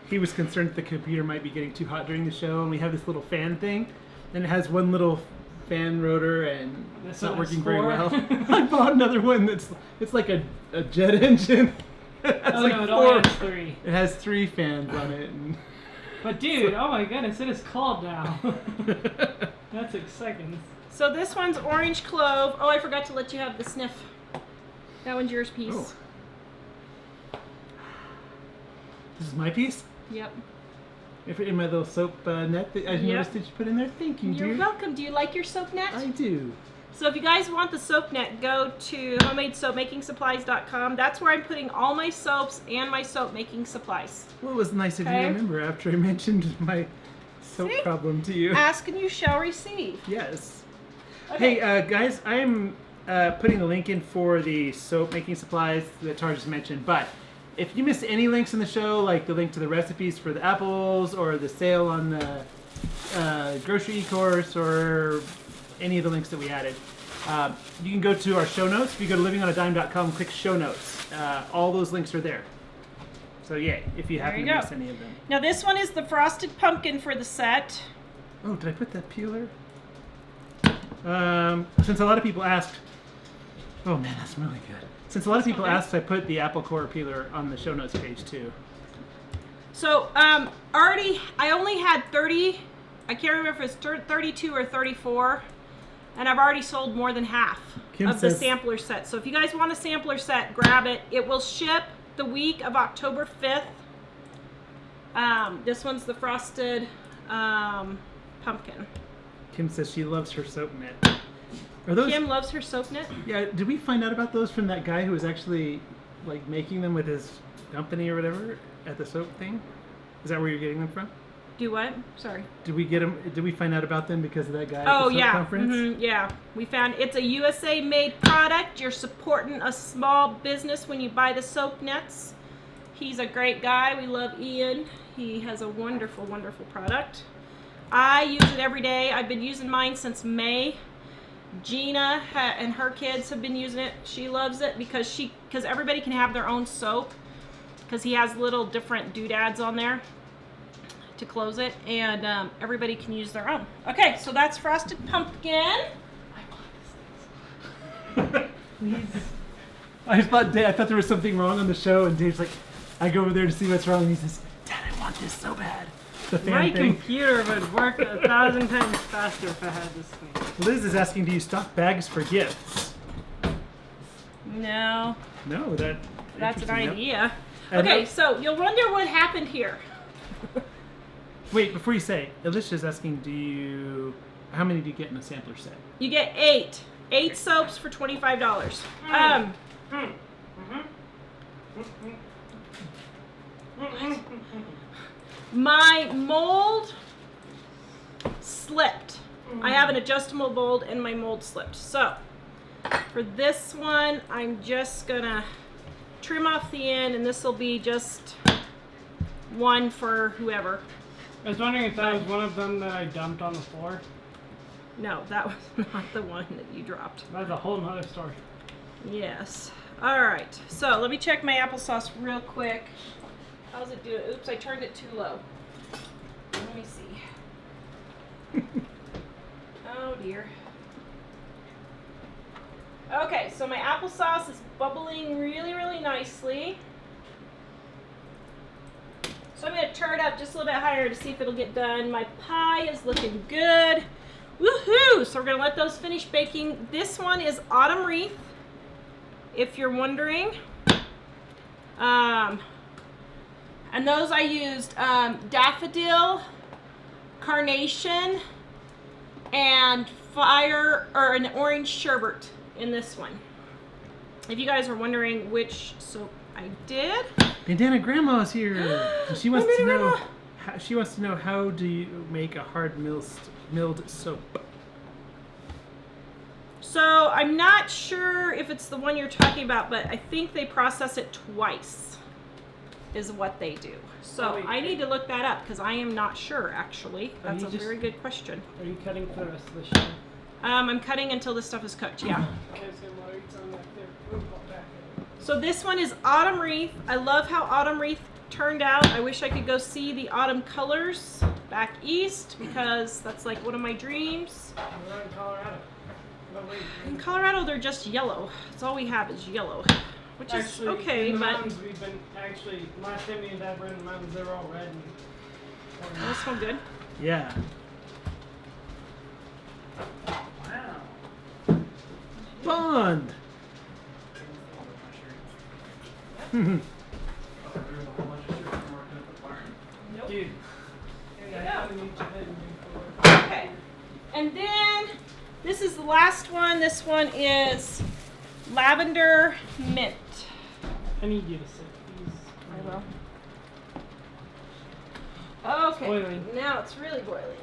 He was concerned the computer might be getting too hot during the show, and we have this little fan thing, and it has one little fan rotor, and it's This not one has working very 4. well. I bought another one it's like a jet engine. It's Oh like no, it 4. only has 3. It has 3 fans on it. And But dude, oh my goodness, it is cold now. That's exciting. So this one's orange clove. Oh, I forgot to let you have the sniff. That one's yours piece. Oh. This is my piece? Yep. In my little soap net that I noticed that you put in there. Thank you, You're dear. welcome. Do you like your soap net? I do. So if you guys want the soap net, go to homemadesoapmakingsupplies.com. That's where I'm putting all my soaps and my soap making supplies. Well, it was nice of you to Okay. remember after I mentioned my soap See? problem to you. Ask and you shall receive. Yes. Okay. Hey, guys, I'm putting the link in for the soap making supplies that Tara just mentioned, but if you missed any links in the show, like the link to the recipes for the apples or the sale on the grocery course or any of the links that we added, you can go to our show notes. If you go to livingonadime.com, click show notes. All those links are there. So yeah, if you happen to miss any of them. Now this one is the frosted pumpkin for the set. Oh, did I put that peeler? Since a lot of people asked, oh man, that's really good. Since a lot of people asked, I put the apple core peeler on the show notes page too. So I only had 30. I can't remember if it's 32 or 34, and I've already sold more than half of the sampler set. So if you guys want a sampler set, grab it. It will ship the week of October 5th. This one's the frosted pumpkin. Kim says she loves her soap net. Are those? Kim loves her soap net. Yeah. Did we find out about those from that guy who was actually like making them with his company or whatever at the soap thing? Is that where you're getting them from? Do what? Sorry. Did we get them? Did we find out about them because of that guy at Oh the soap yeah, conference? yeah. We found it's a USA made product. You're supporting a small business when you buy the soap nets. He's a great guy. We love Ian. He has a wonderful, wonderful product. I use it every day. I've been using mine since May. Gina and her kids have been using it. She loves it because everybody can have their own soap because he has little different doodads on there to close it, and everybody can use their own. Okay, so that's frosted pumpkin. I thought there was something wrong on the show, and Dave's like, I go over there to see what's wrong, and he says, Dad, I want this so bad. The fan My thing. computer would work 1,000 times faster if I had this thing. Liz is asking, do you stock bags for gifts? No, No, that's an interesting. idea. And Okay, so you'll wonder what happened here. Wait, before you say, Alicia's asking, how many do you get in a sampler set? You get 8 soaps for $25. My mold slipped. I have an adjustable mold and my mold slipped. So for this one, I'm just gonna trim off the end, and this will be just one for whoever. I was wondering if that was one of them that I dumped on the floor. No, that was not the one that you dropped. That's a whole nother story. Yes. All right. So let me check my applesauce real quick. How's it doing? Oops, I turned it too low. Let me see. Oh dear. Okay, so my applesauce is bubbling really, really nicely. So I'm going to turn it up just a little bit higher to see if it'll get done. My pie is looking good. Woohoo! So we're going to let those finish baking. This one is autumn wreath, if you're wondering. And those I used daffodil, carnation, and an orange sherbet in this one. If you guys are wondering which soap I did. Bandana Grandma's here. And she wants to Bandana know. Grandma. She wants to know, how do you make a hard milled soap? So I'm not sure if it's the one you're talking about, but I think they process it twice is what they do. So I need to look that up because I am not sure actually. That's a very good question. Are you cutting for the rest of the show? I'm cutting until this stuff is cooked, yeah. Okay, so while it's on back there. Ooh, back there. So this one is autumn wreath. I love how autumn wreath turned out. I wish I could go see the autumn colors back east because that's like one of my dreams. We're in Colorado. No, wait, In Colorado, they're just yellow. That's all we have is yellow, which is actually, okay, in the but mountains, we've been actually, last time me and Dad were in the mountains, they were all red and those smell good. Yeah. wow. Bond. Dude. There you go. Okay. And then this is the last one. This one is lavender mint. I need you to sit, please. I will. Okay. Boiling. Now it's really boiling.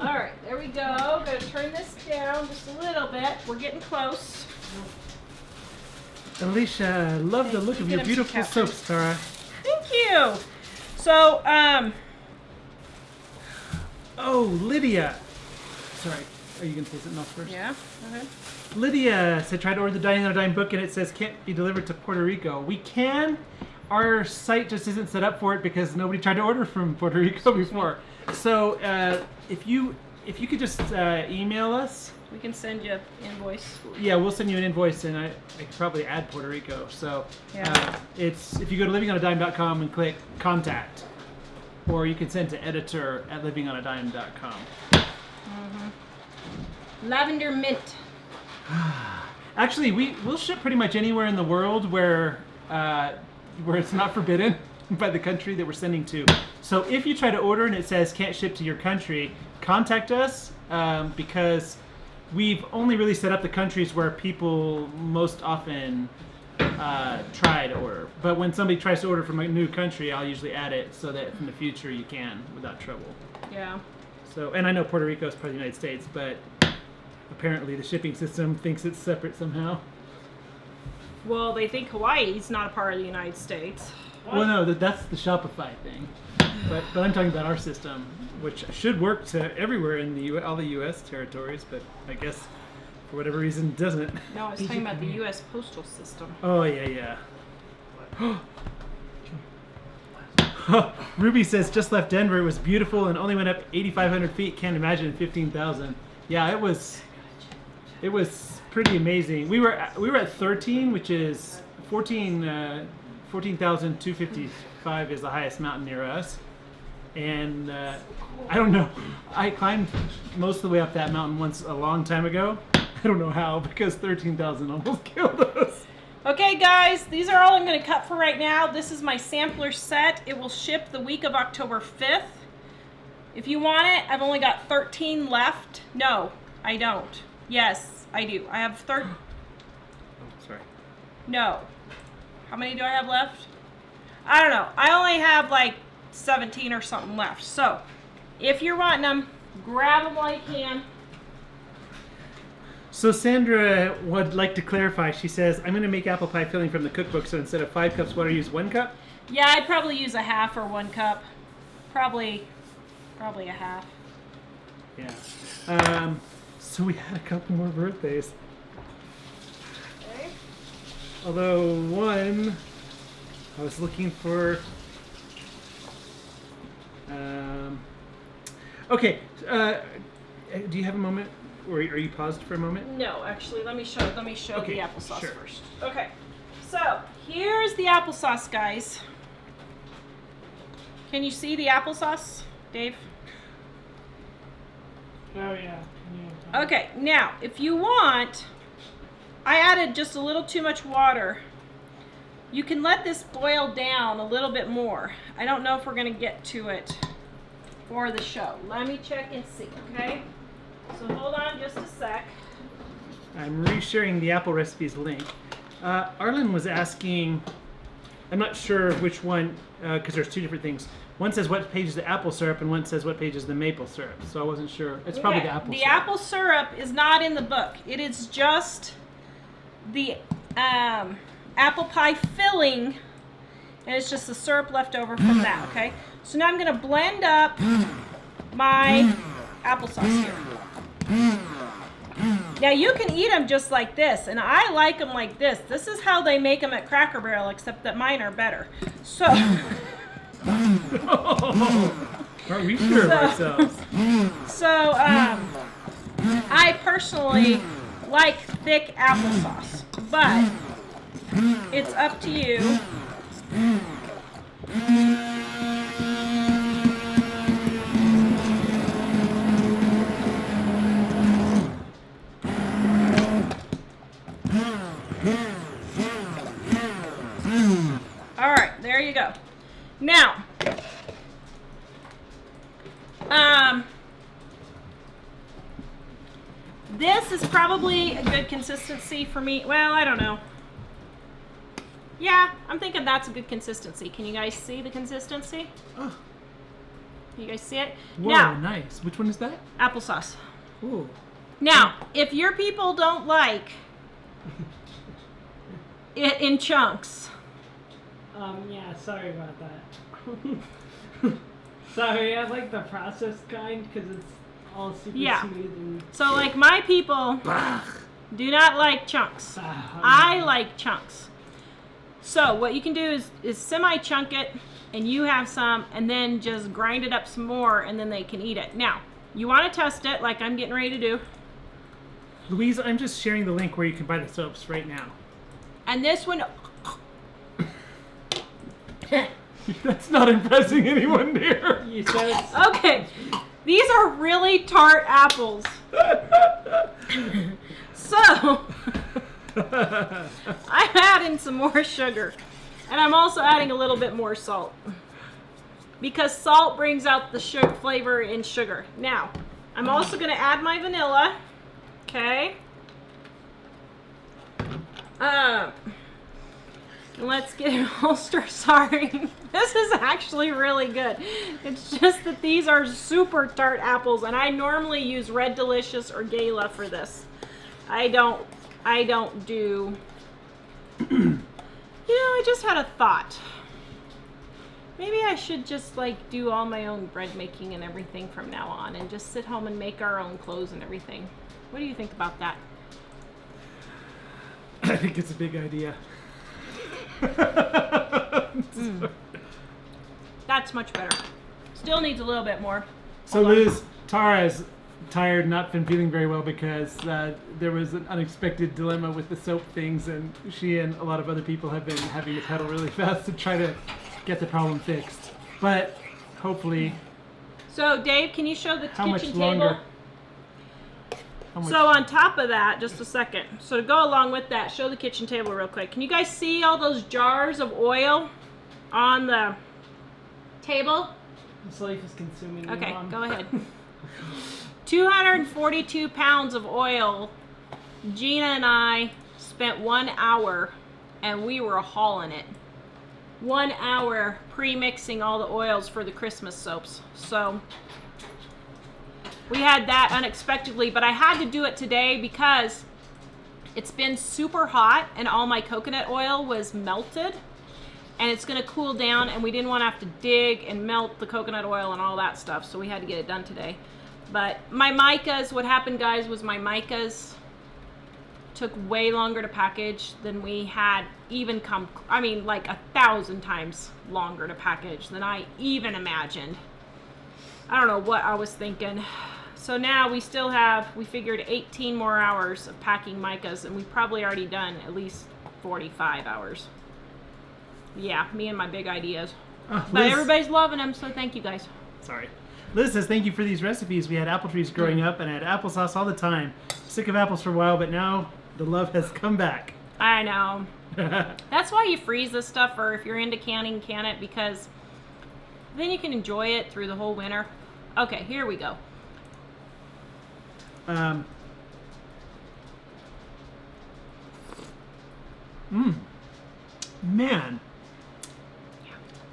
All right, there we go. Gotta turn this down just a little bit. We're getting close. Alicia, I love the look of your Get 'em beautiful some soaps, Tara. Thank you. So, Oh, Lydia. Sorry, are you going to say something else first? yeah. Okay. Lydia said try to order the Dining on a Dime book and it says can't be delivered to Puerto Rico. We can. Our site just isn't set up for it because nobody tried to order from Puerto Rico before. So if you could just email us. We can send you an invoice. Yeah, we'll send you an invoice, and I could probably add Puerto Rico. So Yeah. it's if you go to livingonadime.com and click contact, or you can send to editor@livingonadime.com. Lavender mint. Actually, we'll ship pretty much anywhere in the world where it's not forbidden by the country that we're sending to. So if you try to order and it says can't ship to your country, contact us because we've only really set up the countries where people most often try to order. But when somebody tries to order from a new country, I'll usually add it so that in the future you can without trouble. Yeah. So, and I know Puerto Rico is part of the United States, but apparently the shipping system thinks it's separate somehow. Well, they think Hawaii's not a part of the United States. Well, no, that's the Shopify thing. But I'm talking about our system, which should work to everywhere in all the U.S. territories, but I guess for whatever reason doesn't. No, I was talking about the U.S. postal system. Oh, yeah. Ruby says just left Denver. It was beautiful and only went up 8,500 feet. Can't imagine 15,000. Yeah, it was pretty amazing. We were at 13, which is 14,255 is the highest mountain near us. And I don't know. I climbed most of the way up that mountain once a long time ago. I don't know how because 13,000 almost killed us. Okay, guys, these are all I'm going to cut for right now. This is my sampler set. It will ship the week of October 5th. If you want it, I've only got 13 left. No, I don't. Yes, I do. I have Oh, sorry. No. How many do I have left? I don't know. I only have like 17 or something left. So, if you're wanting them, grab them while you can. So Sandra would like to clarify. She says, I'm going to make apple pie filling from the cookbook, so instead of 5 cups water, use 1 cup? Yeah, I'd probably use a half or 1 cup. Probably a half. Yeah. So we had a couple more birthdays. Okay. Although one, I was looking for... okay. Do you have a moment? Or are you paused for a moment? No, actually, let me show Okay, the applesauce sure. first. Okay. So, here's the applesauce, guys. Can you see the applesauce, Dave? Oh, yeah. Okay, now, if you want, I added just a little too much water. You can let this boil down a little bit more. I don't know if we're going to get to it for the show. Let me check and see, okay? So hold on just a sec. I'm resharing the apple recipes link. Arlen was asking, I'm not sure which one, because there's 2 different things. One says what page is the apple syrup, and one says what page is the maple syrup. So I wasn't sure. It's probably the apple syrup. The apple syrup is not in the book. It is just the apple pie filling, and it's just the syrup left over from that, okay? So now I'm going to blend up my applesauce here. Now you can eat them just like this, and I like them like this. This is how they make them at Cracker Barrel, except that mine are better. So... Aren't we sure of ourselves? So, I personally like thick applesauce, but it's up to you. Now, this is probably a good consistency for me. Well, I don't know. Yeah, I'm thinking that's a good consistency. Can you guys see the consistency? Oh, Can you guys see it? whoa, Now, nice. Which one is that? applesauce. Ooh. Now, if your people don't like it in chunks, Yeah, sorry about that. Sorry, I like the processed kind because it's all super Yeah. smooth and. so like my people do not like chunks. I like chunks. So what you can do is semi-chunk it, and you have some, and then just grind it up some more, and then they can eat it. Now, you want to test it like I'm getting ready to do. Louise, I'm just sharing the link where you can buy the soaps right now. And this one, That's not impressing anyone here. You said okay, these are really tart apples. So, I'm adding some more sugar. And I'm also adding a little bit more salt. Because salt brings out the sugar flavor in sugar. Now, I'm also going to add my vanilla. Okay. Let's get it all stirred. Sorry. This is actually really good. It's just that these are super tart apples, and I normally use Red Delicious or Gala for this. I don't do... I just had a thought. Maybe I should just like do all my own bread making and everything from now on, and just sit home and make our own clothes and everything. What do you think about that? I think it's a big idea. That's much better. Still needs a little bit more. So Hold on. Liz, Tara is tired, not been feeling very well because there was an unexpected dilemma with the soap things, and she and a lot of other people have been having to pedal really fast to try to get the problem fixed. But hopefully, So Dave, can you show the how much kitchen longer? table? How much? So on top of that, just a second. So to go along with that, show the kitchen table real quick. Can you guys see all those jars of oil on the table? this life is consuming me, Okay, Mom. go ahead. 242 pounds of oil. Gina and I spent 1 hour, and we were hauling it. 1 hour pre-mixing all the oils for the Christmas soaps. So we had that unexpectedly, but I had to do it today because it's been super hot and all my coconut oil was melted, and it's going to cool down, and we didn't want to have to dig and melt the coconut oil and all that stuff, so we had to get it done today. But my micas, what happened, guys, was my micas took way longer to package than we had even like 1,000 times longer to package than I even imagined. I don't know what I was thinking. So now we figured 18 more hours of packing micas, and we've probably already done at least 45 hours. Yeah, me and my big ideas. But Liz, everybody's loving them, so thank you guys. sorry. Liz says, thank you for these recipes. We had apple trees growing up and I had applesauce all the time. Sick of apples for a while, but now the love has come back. I know. That's why you freeze this stuff, or if you're into canning, can it, because then you can enjoy it through the whole winter. Okay, here we go. Man.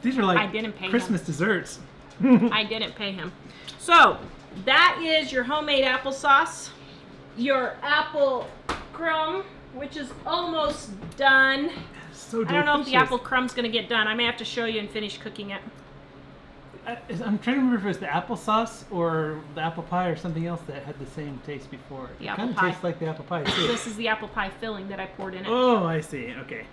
These are I like didn't pay Christmas desserts. I didn't pay him. So, that is your homemade applesauce. Your apple crumb, which is almost done. So delicious. I don't know if the apple crumb's going to get done. I may have to show you and finish cooking it. I'm trying to remember if it was the applesauce or the apple pie or something else that had the same taste before. The It apple kind of pie. tastes like the apple pie too. This is the apple pie filling that I poured in it. Oh, I see. Okay.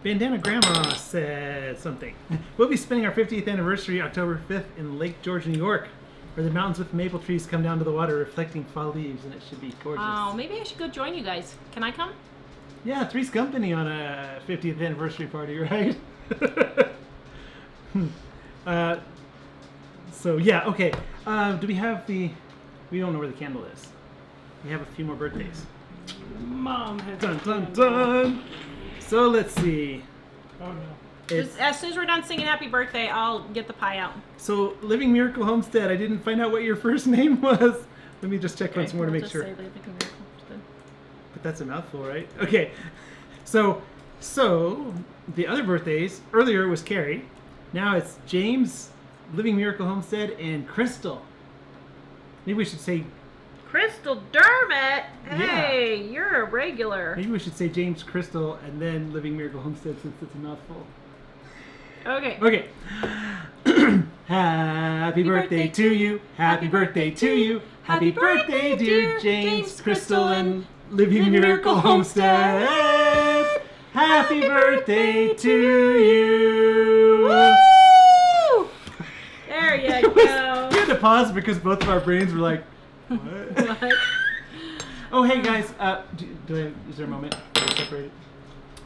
Bandana Grandma said something. We'll be spending our 50th anniversary October 5th in Lake George, New York, where the mountains with maple trees come down to the water reflecting fall leaves, and it should be gorgeous. Oh, maybe I should go join you guys. Can I come? Yeah, Three's Company on a 50th anniversary party, right? So, yeah, okay. Do we have we don't know where the candle is. We have a few more birthdays. Mom has Dun, dun, dun. So let's see. Oh no. Just as soon as we're done singing happy birthday, I'll get the pie out. So, Living Miracle Homestead, I didn't find out what your first name was. Let me just check once more to We'll make just sure. say Living Miracle Homestead. But that's a mouthful, right? Okay. So the other birthdays, earlier was Carrie. Now it's James, Living Miracle Homestead, and Crystal. Maybe we should say, Crystal Dermott! Hey, you're a regular. maybe we should say James, Crystal, and then Living Miracle Homestead since it's a mouthful. Okay. Okay. Happy birthday to you. Happy birthday to you. Happy birthday, dear James, Crystal, and Living Miracle Homestead. Happy birthday to you. Woo! There you We go. had to pause because both of our brains were like, what? What? Oh, hey guys. Is there a moment? Separated.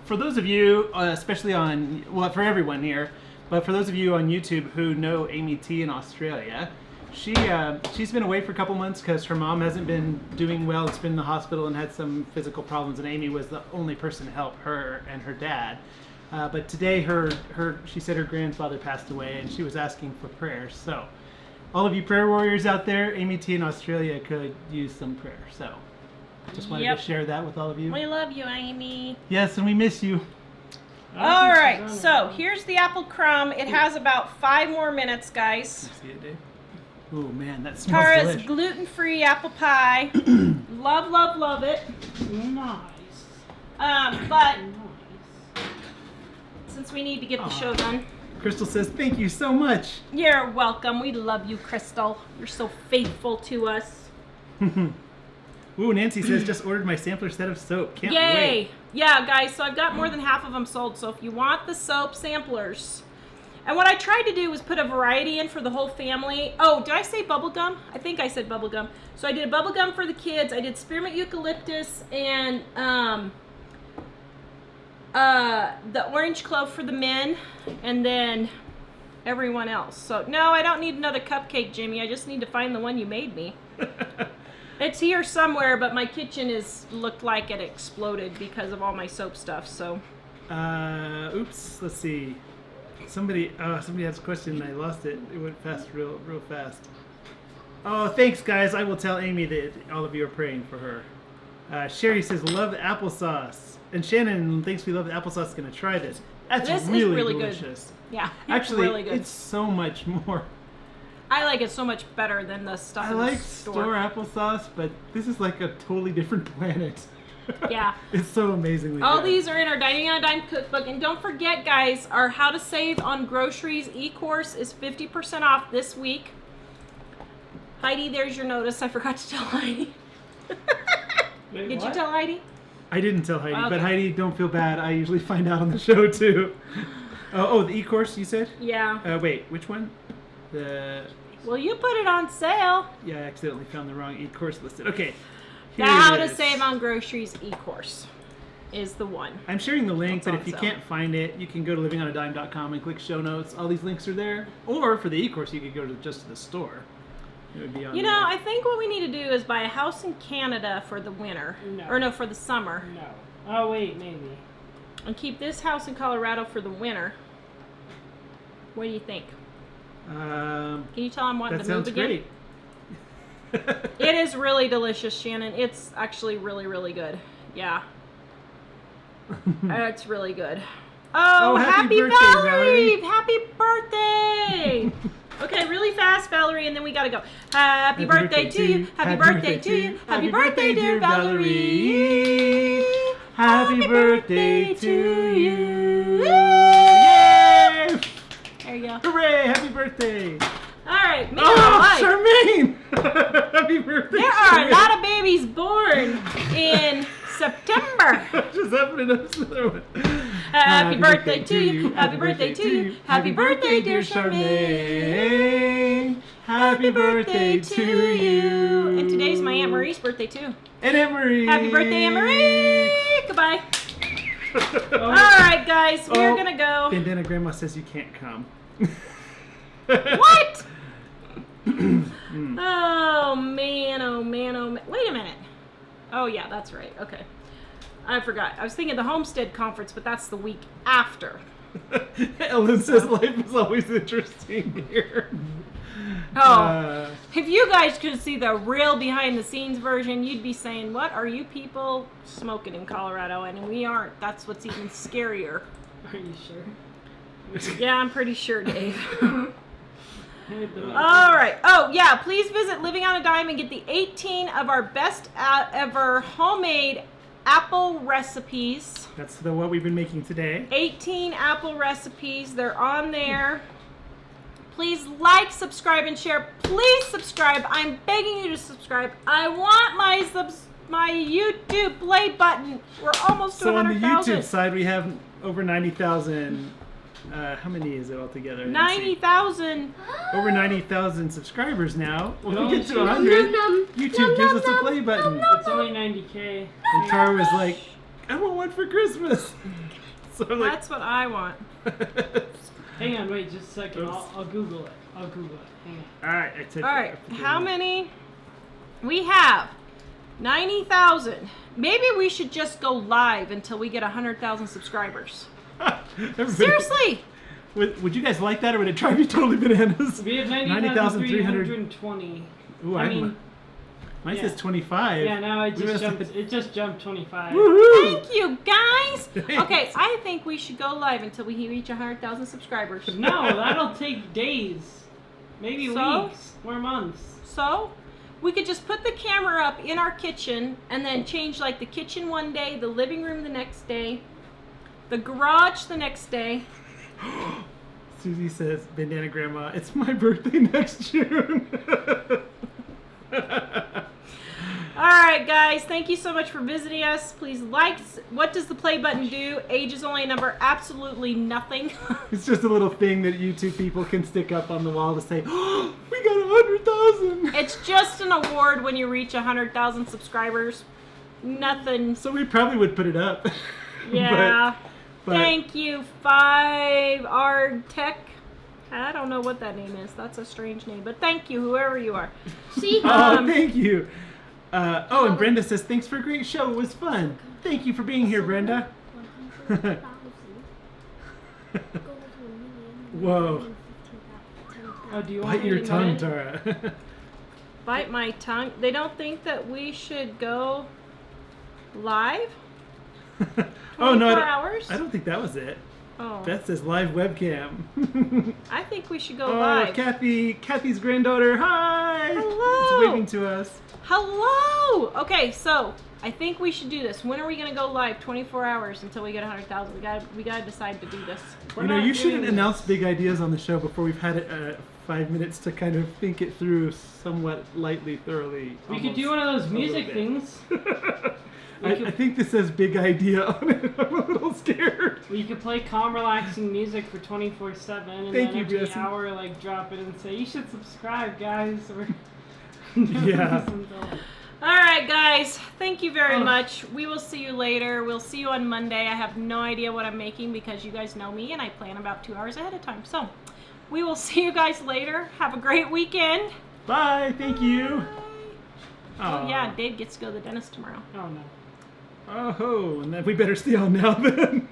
For those of you, especially for everyone here, but for those of you on YouTube who know Amy T in Australia, she's been away for a couple months because her mom hasn't been doing well. It's been in the hospital and had some physical problems, and Amy was the only person to help her and her dad. But today, she said her grandfather passed away, and she was asking for prayers. So, all of you prayer warriors out there, Amy T in Australia could use some prayer. So, just wanted to share that with all of you. We love you, Amy. Yes, and we miss you. All right, so here's the apple crumb. It has about 5 more minutes, guys. See it, Dave? Oh man, that smells Tara's delish. gluten-free apple pie. Love, love, love it. Nice. But Nice. since we need to get the show done, Crystal says, "Thank you so much." you're welcome. We love you, Crystal. You're so faithful to us. Ooh, Nancy says, "Just ordered my sampler set of soap. Can't Yay! wait." Yeah, guys, so I've got more than half of them sold. So if you want the soap samplers, and what I tried to do was put a variety in for the whole family. Oh, did I say bubble gum? I think I said bubble gum. So I did a bubble gum for the kids. I did spearmint eucalyptus and the orange clove for the men, and then everyone else. So no, I don't need another cupcake, Jimmy. I just need to find the one you made me. It's here somewhere, but my kitchen looked like it exploded because of all my soap stuff. So Oops. Let's see. Somebody has a question and I lost it. It went fast, real fast. Oh, thanks, guys. I will tell Amy that all of you are praying for her. Sherry says, "Love the applesauce." And Shannon thinks we love the applesauce. Gonna try this. That's This is really, really good. delicious. yeah, it's Actually, really good. it's so much more. I like it so much better than the stuff I in like the store applesauce, but this is like a totally different planet. Yeah. It's so amazingly All good. these are in our Dining on a Dime cookbook. And don't forget, guys, our How to Save on Groceries e-course is 50% off this week. Heidi, there's your notice. I forgot to tell Heidi. Wait, Did you what? tell Heidi? I didn't tell Heidi, Okay. but Heidi, don't feel bad. I usually find out on the show too. The e-course you said? Yeah. Wait, which one? Well, you put it on sale. Yeah, I accidentally found the wrong e-course listed. Okay. The here How it to is. Save on Groceries e-course is the one. I'm sharing the link, That's but on if you sale. can't find it, you can go to livingonadime.com and click show notes. All these links are there. Or for the e-course, you could go to just to the store. It would be on You there. know, I think what we need to do is buy a house in Canada for the winter. No. Or no, for the summer. No. Oh wait, maybe. And keep this house in Colorado for the winter. What do you think? Can you tell I'm wanting that to move sounds again? great. It is really delicious, Shannon. It's actually really, really good. Yeah. It's really good. Oh, happy happy birthday, Valerie! Valerie. Happy birthday! Okay, really fast, Valerie, and then we gotta go. Happy birthday to you! Happy birthday to you! Happy birthday, dear Valerie! Happy birthday to you! Yay! There you go. Hooray! Happy birthday! All right, man, Oh, life. Charmaine! Happy birthday! There are a Charmaine. lot of babies born in September. Just happened to notice another one. Happy birthday to you. Happy birthday to you. Happy birthday, dear Charmaine. Happy birthday to you. And today's my Aunt Marie's birthday too. And Aunt Marie. Happy birthday, Aunt Marie. Goodbye. All right, guys, we're Oh. gonna go. Bandana Grandma says you can't come. What? Oh man, oh man, oh man. Wait a minute. Oh yeah, that's right. Okay. I forgot. I was thinking the Homestead Conference, but that's the week after. Ellen says life is always interesting here. Oh, if you guys could see the real behind the scenes version, you'd be saying, what are you people smoking in Colorado? And we aren't. That's what's even scarier. Are you sure? Yeah, I'm pretty sure, Dave. All All right. Oh, yeah. Please visit Living on a Dime and get the 18 of our best ever homemade apple recipes. That's what we've been making today. 18 apple recipes. They're on there. Please like, subscribe, and share. Please subscribe. I'm begging you to subscribe. I want my YouTube play button. We're almost to So on the 100,000. YouTube side, we have over 90,000. How many is it altogether? I didn't see. 90,000. Over 90,000 subscribers now. When No, we get to no, 100, no, YouTube no, gives no, us a play button. It's only 90K. And Tara was like, I want one for Christmas. So I'm like, That's what I want. Hang on, wait just a second. Oops. I'll Google it. Hang on. all right, I took All right. How many? We have 90,000. Maybe we should just go live until we get 100,000 subscribers. Everybody- Seriously. Would you guys like that, or would it drive you totally bananas? We have 90,300. 90,320. Ooh, I mean, mine yeah. says 25. yeah, now We must have- it just jumped 25. Woohoo! Thank you, guys. Thanks. Okay, I think we should go live until we reach 100,000 subscribers. No, that'll take days. Maybe So? weeks or months. So, we could just put the camera up in our kitchen and then change like the kitchen one day, the living room the next day, the garage the next day. Susie says, Bandana Grandma, it's my birthday next June. All right, guys, thank you so much for visiting us. Please like. What does the play button do? Age is only a number. Absolutely nothing. It's just a little thing that YouTube people can stick up on the wall to say, oh, we got 100,000. It's just an award when you reach 100,000 subscribers. Nothing. So we probably would put it up. Yeah. but Thank you, 5R Tech. I don't know what that name is. That's a strange name. But thank you, whoever you are. See? Oh, thank you. And Brenda says, thanks for a great show. It was fun. Thank you for being here, Brenda. Whoa. Oh, do you want Bite me your to tongue, win? Tara. Bite my tongue. They don't think that we should go live? Oh, no. 24 hours? I don't think that was it. Oh. Beth says live webcam. I think we should go Oh, live. Kathy's granddaughter. Hi. Hello. It's waving to us. Hello! Okay, so I think we should do this. When are we going to go live? 24 hours until we get 100,000. We gotta decide to do this. We're You know, not you shouldn't doing announce big ideas on the show before we've had it 5 minutes to kind of think it through somewhat lightly, thoroughly. We could almost do one of those a little music bit. things. I think this says big idea on it. I'm a little scared. We could play calm, relaxing music for 24/7, and Thank then you, every Jesse. hour, like, drop it and say, "You should subscribe, guys." Or Yeah. All right, guys. Thank you very Oh. much. We will see you later. We'll see you on Monday. I have no idea what I'm making because you guys know me and I plan about 2 hours ahead of time. So we will see you guys later. Have a great weekend. Bye. Thank you. Oh, yeah. Dave gets to go to the dentist tomorrow. Oh no. Oh, and then we better stay on now then.